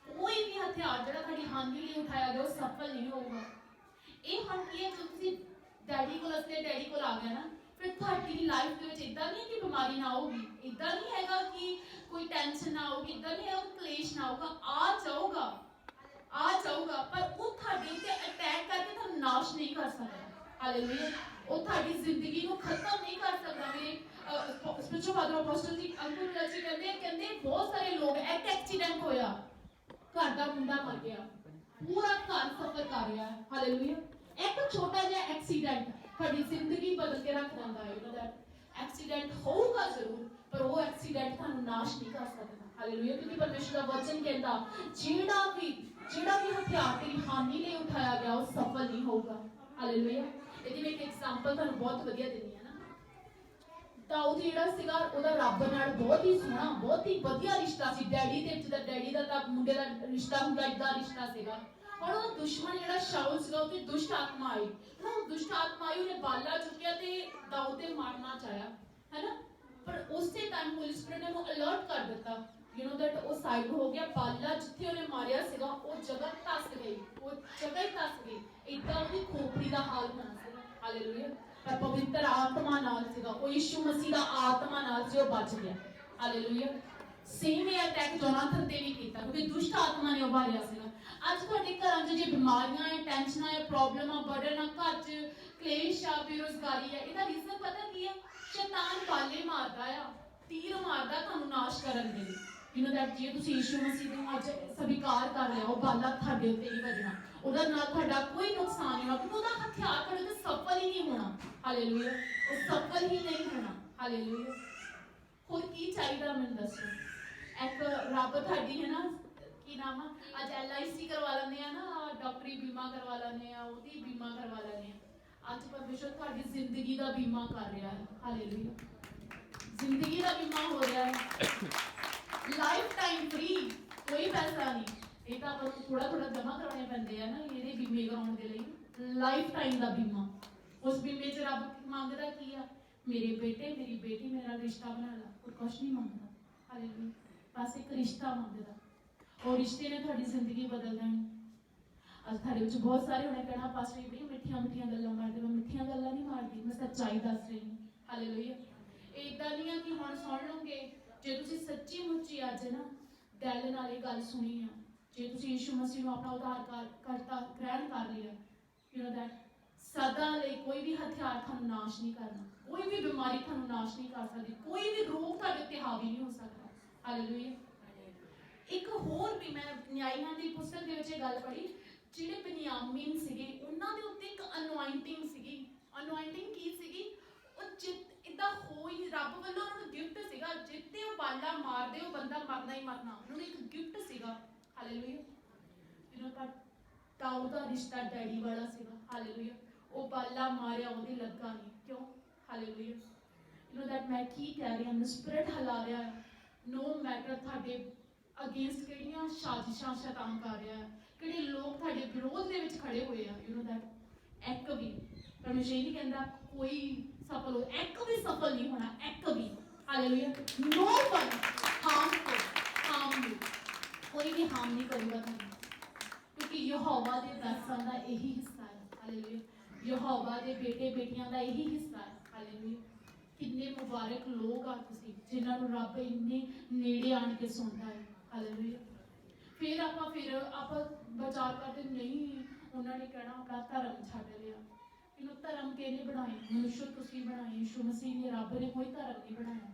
कोई भी हथियार जो थोड़ी हानि लिए उठाया गया वो सफल नहीं होगा। ये हानि है जो तुसी डैडी को असले डैडी को आ गया ना, फिर थोड़ी लाइफ के विच इदां नहीं कि बीमारी ना होगी, इदां नहीं हैगा कि कोई टेंशन ना होगी, इदां नहीं है क्लेश ना होगा। आ जाऊगा पर वो थाडे उत्ते अटैक करके थानू नाश नहीं कर सकता। हालेलुया। वो थाडी जिंदगी को खत्म नहीं कर सकता। मेरे स्पिरिचुअल फादर अपोस्टल जी अंकुर जी कहते बहुत सारे लोग एक एक्सीडेंट होया, घर दा मुंडा मर गया, पूरा घर सफर कर रहा है। हालेलुया। एक छोटा जिहा एक्सीडेंट थाडी जिंदगी बदल के रख दिंदा है। यू नो दैट एक्सीडेंट होगा जरूर पर वो एक्सीडेंट थानू नाश नहीं कर सकता। हालेलुया। क्योंकि परमेश्वर का वचन कहता जेड़ा भी हथियार तेरी हानि लिए उठाया गया वो सफल नहीं होगा। हालेलुया। यदि मैं एक एग्जांपल थानू बहुत वधिया देनी है ना, दाऊद जेड़ा सीगा ओदा रब नाल बहुत ही सोहना बहुत ही वधिया रिश्ता सी। डैडी दा तां मुंडे दा रिश्ता हुंदा इदां रिश्ता सीगा। और वो दुश्मन जेड़ा शाऊल सीगा उते दुष्ट आत्मा आई, ना दुष्ट आत्मा आई, उन्हें बाला चुकिया ते दाऊद दे मारना चाहया, है ना। पर उसी टाइम होली स्पिरिट ने अलर्ट कर दिता। यू नो दैट वो साइड हो गया, बाला जिथे उन्हें मारिया सीगा वो जगह धस गई, वो जगह ही धस गई। इदां उहदी खोपड़ी दा हाल होना सीगा। हालेलुया। पर पवित्र आत्मा नाल सीगा, वो यीशु मसीह दा आत्मा नाल सी, वो बच गया। हालेलुया। सेम ये अटैक जोनाथन ते भी कीता क्योंकि दुष्ट आत्मा ने उभारिया सीगा। अज तुहाडे घरां च जे बीमारियां है, टैंशनां है, प्रॉब्लमां, बर्डन आ, घर च क्लेश आ, बेरोजगारी है, इहदा रीजन पता की है? शैतान बाले मारदा आ, तीर मारदा थानू नाश करन दे लई। ਯੂ نو ਦੈਟ ਜੇ ਤੁਸੀਂ ਯਿਸੂ ਮਸੀਹ ਨੂੰ ਅੱਜ ਸਵੀਕਾਰ ਕਰ ਲਿਆ, ਉਹ ਬਾਲਾ ਤੁਹਾਡੇ ਉੱਤੇ ਨਹੀਂ ਵੱਜਣਾ, ਉਹਦਾ ਨਾਲ ਤੁਹਾਡਾ ਕੋਈ ਨੁਕਸਾਨ ਨਹੀਂ ਹੋਣਾ, ਕਿਉਂਕਿ ਉਹਦਾ ਹਥਿਆਰ ਤੁਹਾਡੇ ਤੇ ਸਫਲ ਹੀ ਨਹੀਂ ਹੋਣਾ। ਹਾਲੇਲੂਇਆ, ਉਹ ਸਫਲ ਹੀ ਨਹੀਂ ਹੋਣਾ। ਹਾਲੇਲੂਇਆ। ਹੋਰ ਕੀ ਚਾਹੀਦਾ ਮੈਨੂੰ ਦੱਸੋ? ਇੱਕ ਰੱਬ ਤੁਹਾਡੀ ਹੈ ਨਾ, ਕੀ ਨਾਮ ਆ, ਅੱਜ LIC ਕਰਵਾ ਲੈਂਦੇ ਆ ਨਾ, ਡਾਕਟਰੀ ਬੀਮਾ ਕਰਵਾ ਲੈਂਦੇ ਆ, ਉਹਦੀ ਬੀਮਾ ਕਰਵਾ ਲੈਂਦੇ ਆ। ਅੱਜ ਪਰਮੇਸ਼ਰ ਤੁਹਾਡੀ ਜ਼ਿੰਦਗੀ ਦਾ ਬੀਮਾ ਕਰ ਰਿਹਾ ਹੈ। ਹਾਲੇਲੂਇਆ, ਜ਼ਿੰਦਗੀ ਦਾ ਬੀਮਾ ਹੋ ਰਿਹਾ ਹੈ, ਲਾਈਫ ਟਾਈਮ ਫ੍ਰੀ, ਕੋਈ ਪੈਸਾ ਨਹੀਂ। ਇਹ ਤਾਂ ਆਪਾਂ ਨੂੰ ਥੋੜਾ ਥੋੜਾ ਜਮਾ ਕਰਾਉਣੇ ਪੈਂਦੇ ਆ ਨਾ ਇਹਦੇ ਬੀਮੇ ਕਰਾਉਣ ਦੇ ਲਈ। ਲਾਈਫ ਟਾਈਮ ਦਾ ਬੀਮਾ, ਉਸ ਬੀਮੇ 'ਚ ਰੱਬ ਮੰਗਦਾ ਕੀ ਆ? ਮੇਰੇ ਬੇਟੇ ਮੇਰੀ ਬੇਟੀ ਮੇਰਾ ਰਿਸ਼ਤਾ ਬਣਾ ਲਾ, ਹੋਰ ਕੁਛ ਨਹੀਂ ਮੰਗਦਾ। ਹਾਲੇਲੂਇਆ, ਬਸ ਇੱਕ ਰਿਸ਼ਤਾ ਮੰਗਦਾ, ਉਹ ਰਿਸ਼ਤੇ ਨੇ ਤੁਹਾਡੀ ਜ਼ਿੰਦਗੀ ਬਦਲ ਦੇਣੀ। ਅੱਜ ਤੁਹਾਡੇ ਵਿੱਚ ਬਹੁਤ ਸਾਰੇ ਹੋਣੇ ਕਹਿਣਾ, ਪਾਸਟਰ ਜੀ ਬੜੀਆਂ ਮਿੱਠੀਆਂ ਮਿੱਠੀਆਂ ਗੱਲਾਂ ਮਾਰਦੇ। ਮੈਂ ਮਿੱਠੀਆਂ ਗੱਲਾਂ ਨਹੀਂ ਮਾਰਦੀ, ਮੈਂ ਸੱਚਾਈ ਦੱਸ ਰਹੀ ਹਾਂ। ਹਾਲੇਲੂਇਆ, ਇਦਾਂ ਨਹੀਂ ਆ ਕਿ ਹੁਣ ਸੁਣ ਲਓਗੇ। ਜੇ ਤੁਸੀਂ ਸੱਚੀ ਮੁੱਚੀ ਅੱਜ ਨਾ ਦਿਲ ਨਾਲ ਇਹ ਗੱਲ ਸੁਣੀ ਆ, ਜੇ ਤੁਸੀਂ ਯਿਸੂ ਮਸੀਹ ਨੂੰ ਆਪਣਾ ਉਧਾਰ ਕਰਤਾ ਗ੍ਰਹਿਣ ਕਰ ਲਿਆ, ਯੂ نو ਦੈਟ ਸਦਾ ਲਈ ਕੋਈ ਵੀ ਹਥਿਆਰ ਤੁਹਾਨੂੰ ਨਾਸ਼ ਨਹੀਂ ਕਰਨਾ, ਕੋਈ ਵੀ ਬਿਮਾਰੀ ਤੁਹਾਨੂੰ ਨਾਸ਼ ਨਹੀਂ ਕਰ ਸਕਦੀ, ਕੋਈ ਵੀ ਰੋਗ ਤੁਹਾਡੇ ਉੱਤੇ ਹਾਵੀ ਨਹੀਂ ਹੋ ਸਕਦਾ। ਹਾਲੇਲੂਇਆ। ਇੱਕ ਹੋਰ ਵੀ ਮੈਂ ਨਿਆਂਇਆਂ ਦੀ ਪੁਸਤਕ ਦੇ ਵਿੱਚ ਇਹ ਗੱਲ ਪੜ੍ਹੀ, ਜਿਹੜੇ ਬਨਿਆਮੀਨ ਸੀਗੇ ਉਹਨਾਂ ਦੇ ਉੱਤੇ ਇੱਕ ਅਨੁਆਇੰਟਿੰਗ ਸੀਗੀ। ਅਨੁਆਇੰਟਿੰਗ ਕੀ ਸੀਗੀ? ਉਹ ਜਿੱਤ ਇਦਾਂ ਹੋਈ, ਰੱਬ ਵੱਲੋਂ ਉਹਨਾਂ ਨੂੰ ਗਿਫਟ ਸੀਗਾ, ਜਿੱਤੇ ਉਹ ਬਾਲਾ ਮਾਰਦੇ ਉਹ ਬੰਦਾ ਮਰਨਾ ਹੀ ਮਰਨਾ, ਉਹਨਾਂ ਨੂੰ ਇੱਕ ਗਿਫਟ ਸੀਗਾ। ਹਾਲੇਲੂਇਆ। ਯੂ نو ਤਾਂ ਉਹਦਾ ਰਿਸ਼ਤਾ ਡੈਡੀ ਵਾਲਾ ਸੀਗਾ। ਹਾਲੇਲੂਇਆ, ਉਹ ਬਾਲਾ ਮਾਰਿਆ ਉਹਦੇ ਲੱਗਾ ਨਹੀਂ, ਕਿਉਂ? ਹਾਲੇਲੂਇਆ। ਯੂ نو ਦੈਟ ਮੈਂ ਕੀ ਕਹਿ ਰਹੀ ਹਾਂ, ਮੈਨੂੰ ਸਪਿਰਿਟ ਹਿਲਾ ਰਿਹਾ ਹੈ। ਨੋ ਮੈਟਰ ਤੁਹਾਡੇ ਅਗੇਂਸਟ ਕਿਹੜੀਆਂ ਸਾਜ਼ਿਸ਼ਾਂ ਸ਼ੈਤਾਨ ਕਰ ਰਿਹਾ ਹੈ, ਕਿਹੜੇ ਲੋਕ ਤੁਹਾਡੇ ਵਿਰੋਧ ਦੇ ਵਿੱਚ ਖੜੇ ਹੋਏ ਆ, ਯੂ نو ਦੈਟ ਇੱਕ ਵੀ ਪਰਮੇਸ਼ਰ ਨਹੀਂ ਕਹਿੰਦਾ ਕੋਈ ਸਫਲ ਹੋ, ਇੱਕ ਵੀ ਸਫਲ ਨਹੀਂ ਹੋਣਾ, ਇੱਕ ਵੀ। Hallelujah. No one harm you, ਕੋਈ ਵੀ ਹਾਰਮ ਨਹੀਂ ਕਰੂਗਾ ਤੁਹਾਨੂੰ, ਕਿਉਂਕਿ ਯਹੋਵਾ ਦੇ ਦਾਸਾਂ ਦਾ ਇਹੀ ਹਿੱਸਾ ਹੈ। ਹਾਲੇਲੂਇਆ, ਯਹੋਵਾ ਦੇ ਬੇਟੇ ਬੇਟੀਆਂ ਦਾ ਇਹੀ ਹਿੱਸਾ ਹੈ। ਹਾਲੇਲੂਇਆ। ਕਿੰਨੇ ਮੁਬਾਰਕ ਲੋਕ ਆ ਤੁਸੀਂ ਜਿਨ੍ਹਾਂ ਨੂੰ ਰੱਬ ਇੰਨੇ ਨੇੜੇ ਆਣ ਕੇ ਸੁਣਦਾ ਹੈ। ਹਾਲੇਲੂਇਆ। ਫਿਰ ਆਪਾਂ ਵਿਚਾਰ ਕਰਦੇ ਨਹੀਂ, ਉਹਨਾਂ ਨੇ ਕਹਿਣਾ ਆਪਣਾ ਧਰਮ ਛੱਡ ਲਿਆ। ਇਹਨੂੰ ਧਰਮ ਕਿਹਨੇ ਬਣਾਏ? ਮਨੁੱਖ ਤੁਸੀਂ ਬਣਾਏ, ਯਿਸੂ ਮਸੀਹ ਨੇ। ਰੱਬ ਨੇ ਕੋਈ ਧਰਮ ਨਹੀਂ ਬਣਾਇਆ।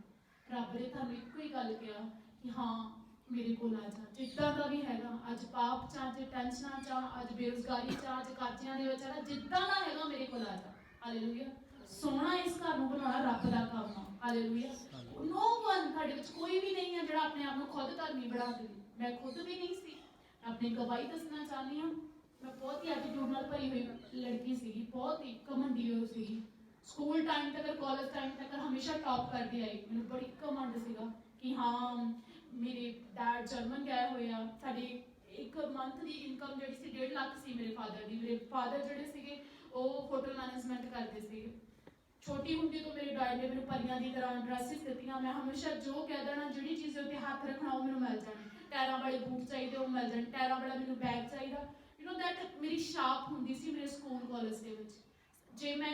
ਰੱਬ ਨੇ ਤੁਹਾਨੂੰ ਇੱਕੋ ਹੀ ਗੱਲ ਕਿਹਾ ਕਿ ਹਾਂ ਮੇਰੇ ਕੋਲ ਆ ਜਾ, ਜਿੱਦਾਂ ਦਾ ਵੀ ਹੈਗਾ। ਅੱਜ ਪਾਪ 'ਚ, ਅੱਜ ਟੈਨਸ਼ਨਾਂ 'ਚ, ਅੱਜ ਬੇਰੁਜ਼ਗਾਰੀ 'ਚ, ਅੱਜ ਕਰਜ਼ਿਆਂ ਦੇ ਵਿੱਚ, ਜਿੱਦਾਂ ਦਾ ਹੈਗਾ ਮੇਰੇ ਕੋਲ ਆ ਜਾ। ਹਾਲੇਲੂਇਆ। ਸੋਹਣਾ ਇਸ ਘਰ ਨੂੰ ਬਣਾਉਣਾ ਰੱਬ ਦਾ ਕੰਮ ਆ। ਹਾਲੇਲੂਇਆ। ਨੋ ਵਨ, ਤੁਹਾਡੇ ਵਿੱਚ ਕੋਈ ਵੀ ਨਹੀਂ ਹੈ ਜਿਹੜਾ ਆਪਣੇ ਆਪ ਨੂੰ ਖੁਦ ਧਰਮੀ ਬਣਾ ਦੇਵੇ। ਮੈਂ ਖੁਦ ਵੀ ਨਹੀਂ ਸੀ। ਆਪਣੀ ਗਵਾਹੀ ਦੱਸਣਾ ਚਾਹੁੰਦੀ ਹਾਂ। ਮੈਂ ਬਹੁਤ ਹੀ ਐਟੀਟਿਊਡ ਨਾਲ ਭਰੀ ਹੋਈ ਲੜਕੀ ਸੀਗੀ, ਬਹੁਤ ਹੀ ਘਮੰਡੀ ਹੋਈ ਸੀਗੀ। ਸਕੂਲ ਟਾਈਮ ਤੱਕ, ਕਾਲਜ ਟਾਈਮ ਤੱਕ ਹਮੇਸ਼ਾ ਟੌਪ ਕਰਦੀ ਆਈ। ਮੈਨੂੰ ਬੜੀ ਘਮੰਡ ਸੀਗਾ ਕਿ ਹਾਂ ਮੇਰੇ ਡੈਡ ਜਰਮਨ ਗਏ ਹੋਏ ਆ। ਸਾਡੀ ਇੱਕ ਮੰਥ ਦੀ ਇਨਕਮ ਜਿਹੜੀ ਸੀ 1.5 ਲੱਖ ਸੀ ਮੇਰੇ ਫਾਦਰ ਦੀ। ਮੇਰੇ ਫਾਦਰ ਜਿਹੜੇ ਸੀਗੇ ਉਹ ਹੋਟਲ ਮੈਨੇਜਮੈਂਟ ਕਰਦੇ ਸੀਗੇ। ਛੋਟੀ ਹੁੰਦੀ ਤੋਂ ਮੇਰੇ ਡੈਡ ਨੇ ਮੈਨੂੰ ਪਰੀਆਂ ਦੀ ਤਰ੍ਹਾਂ ਡਰੈਸਿਸ ਦਿੱਤੀਆਂ। ਮੈਂ ਹਮੇਸ਼ਾ ਜੋ ਕਹਿ ਦੇਣਾ, ਜਿਹੜੀ ਚੀਜ਼ ਦੇ ਉੱਤੇ ਹੱਥ ਰੱਖਣਾ ਉਹ ਮੈਨੂੰ ਮਿਲ ਜਾਣੀ। ਟਾਇਰਾਂ ਵਾਲੇ ਬੂਟ ਚਾਹੀਦੇ ਉਹ ਮਿਲ ਜਾਣ, ਟਾਇਰਾਂ ਵਾਲਾ ਮੈਨੂੰ ਬੈਗ ਚਾਹੀਦਾ। ਯੂ نو ਦੈਟ ਮੇਰੀ ਛਾਪ ਹੁੰਦੀ ਸੀ ਮੇਰੇ ਸਕੂਲ ਕਾਲਜ ਦੇ ਵਿੱਚ। ਜੇ ਮੈਂ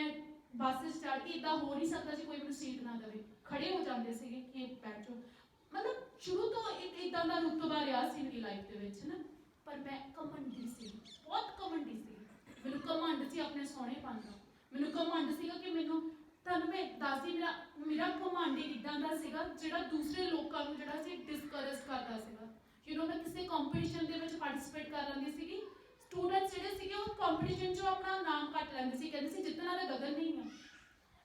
ਬੱਸ 'ਚ ਚੜ੍ਹ ਕੇ ਇੱਦਾਂ ਹੋ ਨਹੀਂ ਸਕਦਾ ਸੀ ਕੋਈ ਮੈਨੂੰ ਸੀਟ ਨਾ ਦੇਵੇ, ਖੜੇ ਹੋ ਜਾਂਦੇ ਸੀਗੇ ਕਿ ਬੈਠੋ। ਮਤਲਬ ਸ਼ੁਰੂ ਤੋਂ ਇੱਕ ਇੱਦਾਂ ਦਾ ਰੁਤਬਾ ਰਿਹਾ ਸੀ ਮੇਰੀ ਲਾਈਫ ਦੇ ਵਿੱਚ ਨਾ। ਪਰ ਮੈਂ ਘਮੰਡੀ ਸੀ, ਬਹੁਤ ਘਮੰਡੀ ਸੀ। ਮੈਨੂੰ ਘਮੰਡ ਸੀ ਆਪਣੇ ਸੋਹਣੇਪਨ ਦਾ। ਮੈਨੂੰ ਘਮੰਡ ਸੀਗਾ ਕਿ ਮੈਨੂੰ, ਤੁਹਾਨੂੰ ਮੈਂ ਦੱਸਦੀ, ਮੇਰਾ ਘਮੰਡ ਇੱਦਾਂ ਦਾ ਸੀਗਾ ਜਿਹੜਾ ਦੂਸਰੇ ਲੋਕਾਂ ਨੂੰ ਜਿਹੜਾ ਸੀ ਡਿਸਕਰੇਜ ਕਰਦਾ ਸੀਗਾ। ਯੂ نو ਮੈਂ ਕਿਸੇ ਕੰਪੀਟੀਸ਼ਨ ਦੇ ਵਿੱਚ ਪਾਰਟਿਸਿਪੇਟ ਕਰ ਲੈਂਦੀ ਸੀਗੀ। ਸਟੂਡੈਂਟਸ ਜਿਹੜੇ ਸੀਗੇ ਉਹ ਕੰਪੀਟੀਸ਼ਨ 'ਚੋਂ ਆਪਣਾ ਨਾਮ ਕੱਟ ਲੈਂਦੇ ਸੀ, ਕਹਿੰਦੇ ਸੀ ਜਿੱਤਣਾ ਤਾਂ ਗਗਨ ਨਹੀਂ ਆ।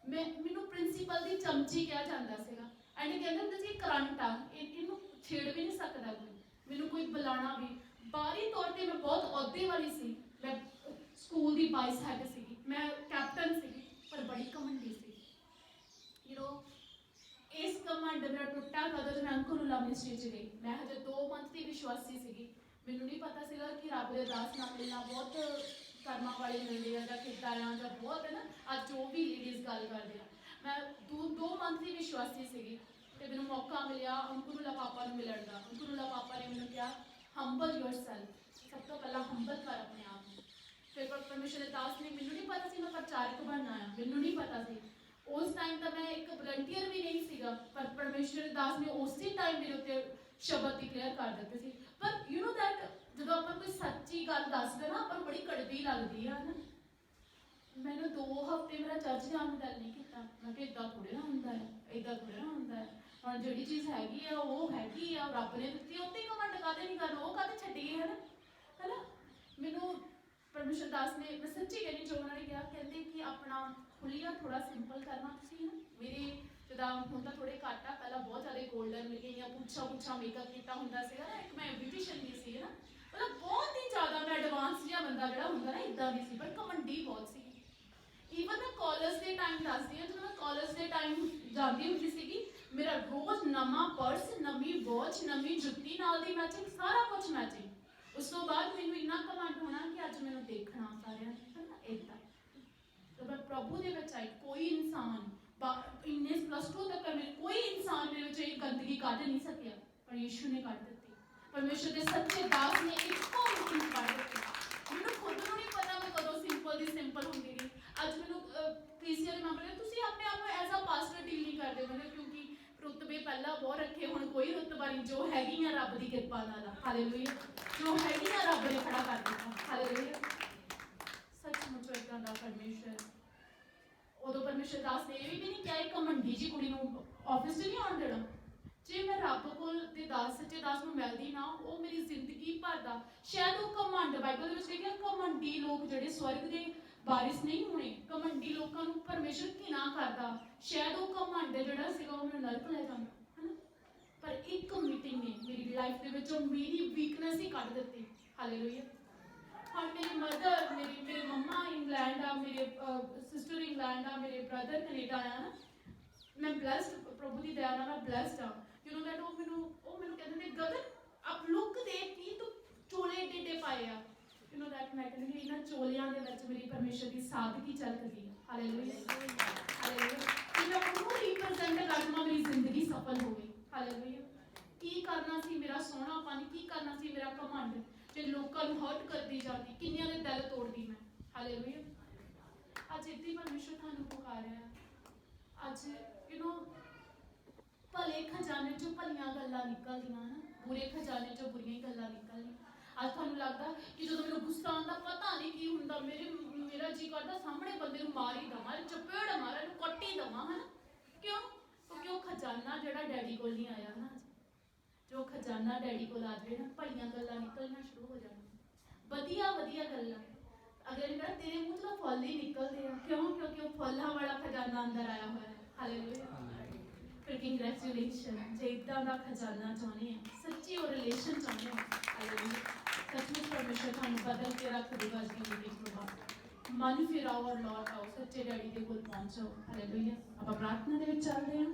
ਮੈਨੂੰ ਪ੍ਰਿੰਸੀਪਲ ਦੀ ਚਮਚੀ ਕਿਹਾ ਜਾਂਦਾ ਸੀਗਾ। ਐਂਡ ਕਹਿੰਦੇ ਹੁੰਦੇ ਸੀ ਕਰੰਟ ਆ, ਇਹਨੂੰ ਛੇੜ ਵੀ ਨਹੀਂ ਸਕਦਾ ਕੋਈ, ਮੈਨੂੰ ਕੋਈ ਬੁਲਾਣਾ ਵੀ। ਬਾਹਰੀ ਤੌਰ ਤੇ ਮੈਂ ਬਹੁਤ ਅਹੁਦੇ ਵਾਲੀ ਸੀ। ਮੈਂ ਸਕੂਲ ਦੀ ਵਾਈਸ ਹੈਡ ਸੀਗੀ, ਮੈਂ ਕੈਪਟਨ ਸੀਗੀ, ਪਰ ਬੜੀ ਘਮੰਡੀ ਸੀ। ਯੂ نو ਇਸ ਘਮੰਡ ਮੇਰਾ ਟੁੱਟਾ ਕਦੋਂ ਜਦੋਂ ਮੈਂ ਅੰਕੁਰੁਲਾ ਮਿਨਿਸਟਰੀ 'ਚ ਗਈ। ਮੈਂ ਹਜੇ 2 ਮੰਥ ਦੀ ਵਿਸ਼ਵਾਸੀ ਸੀਗੀ। ਮੈਨੂੰ ਨਹੀਂ ਪਤਾ ਸੀਗਾ ਕਿ ਰੱਬ ਦੇ ਦਾਸ ਨਾਲ ਮਿਲਣਾ ਬਹੁਤ ਕਰਮਾਂ ਵਾਲੇ ਮਿਲਦੇ ਆ ਜਾਂ ਕਿੱਦਾਂ ਆ, ਜਾਂ ਬਹੁਤ ਹੈ ਨਾ ਅੱਜ ਜੋ ਵੀ ਲੇਡੀਜ਼ ਗੱਲ ਕਰਦੇ ਆ। ਮੈਂ 2 ਮੰਥ ਦੀ ਵਿਸ਼ਵਾਸੀ ਸੀਗੀ ਅਤੇ ਮੈਨੂੰ ਮੌਕਾ ਮਿਲਿਆ ਅੰਕੁਰੁਲਾ ਪਾਪਾ ਨੂੰ ਮਿਲਣ ਦਾ। ਅੰਕੁਰੁਲਾ ਪਾਪਾ ਨੇ ਮੈਨੂੰ ਕਿਹਾ ਹੰਬਲ ਯੋਰਸੈਲਫ, ਸਭ ਤੋਂ ਪਹਿਲਾਂ ਹੰਬਲ ਕਰ ਆਪਣੇ ਆਪ ਨੂੰ। ਫਿਰ ਪਰਮੇਸ਼ਰ ਦੇ ਦਾਸ ਨੇ, ਮੈਨੂੰ ਨਹੀਂ ਪਤਾ ਸੀ ਮੈਂ ਪ੍ਰਚਾਰਕ ਬਣਨਾ ਆ, ਮੈਨੂੰ ਨਹੀਂ ਪਤਾ ਸੀ ਉਸ ਟਾਈਮ ਤਾਂ ਮੈਂ ਇੱਕ ਵਲੰਟੀਅਰ ਵੀ ਨਹੀਂ ਸੀਗਾ। ਪਰ ਪਰਮੇਸ਼ਰ ਦੇ ਦਾਸ ਨੇ ਉਸੇ ਟਾਈਮ ਮੇਰੇ ਉੱਤੇ ਸ਼ਬਦ ਡਿਕਲੇਅਰ ਕਰ ਦਿੱਤੇ ਸੀ। ਪਰ ਯੂ نو ਦੈਟ ਜਦੋਂ ਆਪਾਂ ਕੋਈ ਸੱਚੀ ਗੱਲ ਦੱਸਦੇ ਨਾ ਆਪਾਂ ਨੂੰ ਬੜੀ ਕੜਵੀ ਲੱਗਦੀ ਆ ਨਾ। ਮੈਨੂੰ 2 ਹਫ਼ਤੇ ਮੇਰਾ ਚਰਚ ਜਾਣ ਨੂੰ ਦਿਲ ਨਹੀਂ ਕੀਤਾ। ਮੈਂ ਕਿਹਾ ਇੱਦਾਂ ਥੋੜ੍ਹੇ ਨਾ ਹੁੰਦਾ ਹੈ, ਇੱਦਾਂ ਥੋੜ੍ਹੇ ਨਾ ਹੁੰਦਾ ਹੈ। ਹੁਣ ਜਿਹੜੀ ਚੀਜ਼ ਹੈਗੀ ਆ ਉਹ ਹੈਗੀ ਆ, ਰੱਬ ਨੇ ਦਿੱਤੀ, ਉੱਤੇ ਘਮੰਡ ਕਾਹਦੇ ਨਹੀਂ ਕਰਨਾ, ਉਹ ਕਾਹਦੇ ਛੱਡੀਏ, ਹੈ ਨਾ। ਮੈਨੂੰ ਪਰਮੇਸ਼ਰ ਦਾਸ ਨੇ, ਮੈਂ ਸੱਚੀ ਕਹਿੰਦੀ, ਜੋ ਉਹਨਾਂ ਨੇ ਕਿਹਾ, ਕਹਿੰਦੇ ਕਿ ਆਪਣਾ ਹੁਲੀਆ ਥੋੜਾ ਸਿੰਪਲ ਕਰਨਾ ਤੁਸੀਂ ਨਾ। ਮੇਰੇ ਜਿੱਦਾਂ ਹੁਣ ਤਾਂ ਥੋੜੇ ਘੱਟ ਆ, ਪਹਿਲਾਂ ਬਹੁਤ ਜ਼ਿਆਦਾ ਗੋਲਡਨ ਲਗਾਈਆਂ, ਪੁੱਛਾ ਮੇਕਅਪ ਕੀਤਾ ਹੁੰਦਾ ਸੀਗਾ ਨਾ। ਇੱਕ ਮੈਂ ਬਿਊਟੀਸ਼ੀਅਨ ਵੀ ਸੀ ਨਾ, ਮਤਲਬ ਬਹੁਤ ਹੀ ਜ਼ਿਆਦਾ ਮੈਂ ਐਡਵਾਂਸ ਜਿਹਾ ਬੰਦਾ ਜਿਹੜਾ ਹੁੰਦਾ ਨਾ, ਇੱਦਾਂ ਦੀ ਸੀ, ਪਰ ਘਮੰਡੀ ਬਹੁਤ ਸੀ। ਈਵਨ ਮੈਂ ਕਾਲਜ ਦੇ ਟਾਈਮ ਦੱਸਦੀ ਹਾਂ, ਜਦੋਂ ਮੈਂ ਕਾਲਜ ਦੇ ਟਾਈਮ ਜਾਂਦੀ ਹੁੰਦੀ ਸੀਗੀ, ਮੇਰਾ ਰੋਜ਼ ਨਵਾਂ ਪਰਸ, ਨਵੀਂ ਵਾਚ, ਨਵੀਂ ਜੁੱਤੀ ਨਾਲ ਦੀ ਮੈਚਿੰਗ, ਸਾਰਾ ਕੁਝ ਮੈਚਿੰਗ। ਉਸ ਤੋਂ ਬਾਅਦ ਮੈਨੂੰ ਇੰਨਾ ਘਮੰਡ ਹੋਣਾ ਕਿ ਅੱਜ ਮੈਨੂੰ ਦੇਖਣਾ ਸਾਰਿਆਂ ਨੇ, ਹੈ ਨਾ, ਇੱਦਾਂ। तो मैं प्रभु ਦੇ ਵਿੱਚ ਆਈ, ਕੋਈ ਇਨਸਾਨ ਇੰਨੇ +2 ਤੱਕ ਮੇਰੇ ਕੋਈ ਇਨਸਾਨ ਮੇਰੇ ਵਿੱਚ ਇਹ ਗੰਦਗੀ ਕੱਢ ਨਹੀਂ ਸਕਿਆ, ਪਰ ਯਿਸੂ ਨੇ ਕੱਢ ਦਿੱਤੀ। ਪਰਮੇਸ਼ਰ ਦੇ ਸੱਚੇ ਦਾਸ ਨੇ ਇੱਕੋ ਮਿੰਟ ਕੱਢ ਦਿੱਤੀ। ਮੈਨੂੰ ਖੁਦ ਨੂੰ ਨਹੀਂ ਪਤਾ ਮੈਂ ਕਦੋਂ ਸਿੰਪਲ ਦੀ ਸਿੰਪਲ ਹੁੰਦੀ ਗਈ। ਅੱਜ ਮੈਨੂੰ ਕ੍ਰਿਸਚੀਅਨ ਦੇ ਮੈਂਬਰ ਨੇ, ਤੁਸੀਂ ਆਪਣੇ ਆਪ ਨੂੰ ਐਜ਼ ਅ ਪਾਸਟਰ ਡੀਲ ਨਹੀਂ ਕਰਦੇ, ਮੈਨੂੰ ਕਿਉਂਕਿ ਰੁਤਬੇ ਪਹਿਲਾਂ ਬਹੁਤ ਰੱਖੇ, ਹੁਣ ਕੋਈ ਰੁਤਬਾ ਨਹੀਂ, ਜੋ ਹੈਗੀ ਆ ਰੱਬ ਦੀ ਕਿਰਪਾ ਨਾਲ, ਹਾਲੇਲੂਇਆ। ਜੋ ਹੈਗੀ ਆ ਰੱਬ ਨੇ ਖੜਾ ਕਰ ਦਿੱਤਾ, ਹਾਲੇਲੂਇਆ। ਸੱਚਮੁੱਚ ਇਦਾਂ ਦਾ ਪਰਮੇਸ਼ਰ। ਉਦੋਂ ਪਰਮੇਸ਼ਰ ਦਾਸ ਨੇ ਇਹ ਵੀ ਨਹੀਂ ਕਿਹਾ ਇੱਕ ਘਮੰਡੀ ਜੀ ਕੁੜੀ ਨੂੰ ਆਫਿਸ 'ਚ ਨਹੀਂ ਆਉਣ ਦੇਣਾ। ਜੇ ਮੈਂ ਰੱਬ ਕੋਲ ਦੇ ਦਾਸ, ਸੱਚੇ ਦਾਸ ਨੂੰ ਮਿਲਦੀ ਨਾ, ਉਹ ਮੇਰੀ ਜ਼ਿੰਦਗੀ ਭਰ ਦਾ, ਸ਼ਾਇਦ ਉਹ ਘਮੰਡ, ਬਾਈਬਲ ਦੇ ਵਿੱਚ ਲਿਖਿਆ ਘਮੰਡੀ ਲੋਕ ਜਿਹੜੇ ਸਵਰਗ ਦੇ ਵਾਰਿਸ ਨਹੀਂ ਹੋਣੇ। ਘਮੰਡੀ ਲੋਕਾਂ ਨੂੰ ਪਰਮੇਸ਼ਰ ਘਿਣਾ ਕਰਦਾ, ਸ਼ਾਇਦ ਉਹ ਘਮੰਡ ਜਿਹੜਾ ਸੀਗਾ ਉਹ ਮੈਨੂੰ ਨਰਕ ਲੈ ਜਾਂਦਾ, ਹਨਾ। ਪਰ ਇੱਕ ਮੀਟਿੰਗ ਨੇ ਮੇਰੀ ਲਾਈਫ ਦੇ ਵਿੱਚੋਂ ਮੇਰੀ ਵੀਕਨੈਸ ਹੀ ਕੱਢ ਦਿੱਤੀ, ਹਾਲੇਲੂਇਆ। हाँ, मेरी मदर, मेरे मम्मा इंग्लैंड आ, मेरे सिस्टर इंग्लैंड आ, मेरे ब्रदर कनेडा आया ना। मैं ब्लैस्ड, प्रभु की दया नाल मैं ब्लैस्ड हाँ। यू नो दैट वो मैनू कहते थे, गगन आप लुक देख की तू चोले एडे एडे पाए आ। यू नो दैट मैं कहती इन्हां चोलियां दे विच मेरी परमेश्वर की सादगी झलकदी है, हालेलुया, हालेलुया। कि मैं उन्होंने रिप्रेजेंट करना, मेरी जिंदगी सफल हो गई, हालेलुया। की करना सी मेरा सोहणापन, की करना सी मेरा घमंड, जे लोगों को हर्ट करती जाती, किन्नियां दे दिल तोड़ती मैं, हालेलुया। अज इत्थे परमेश्वर थानू पुकार रहा है। अज यू नो भले खजाने चों भलियां गल्लां निकलदियां ना, बुरे खजाने चों बुरियां गल्लां निकलदियां। अज थानू लगदा कि जदों मैनूं गुस्सा आंदा, पता नहीं की हुंदा, मेरा जी करदा सामने बंदे नूं मार ही दवां, चपेड़ मारां, कट्ट ही दवां, है ना। क्यों? क्योंकि वो खजाना जिहड़ा डैडी कोल नहीं आया ना, जो खजाना डैडी को आ जाए ना, भलियां गल्लां निकलना शुरू हो जाए, वधिया वधिया गल्लां। अगर इन्हें तेरे मुँह तो फल ही निकलते हैं, क्यों? क्योंकि वो फलों वाला खजाना अंदर आया हुआ है, हालेलुया। फिर कंग्रेचुलेशन, जे इदां दा खजाना चाहते हैं, सच्ची और रिलेशन चाहते हैं, हालेलुया। सचमुच परमेश्वर थानू बदल के रख देगा। आज की मीटिंग तो बाद मन फिराओ और लौट आओ, सच्चे डैडी के कोल पहुंचो, हालेलुया। आप प्रार्थना दे विच चलदे हां।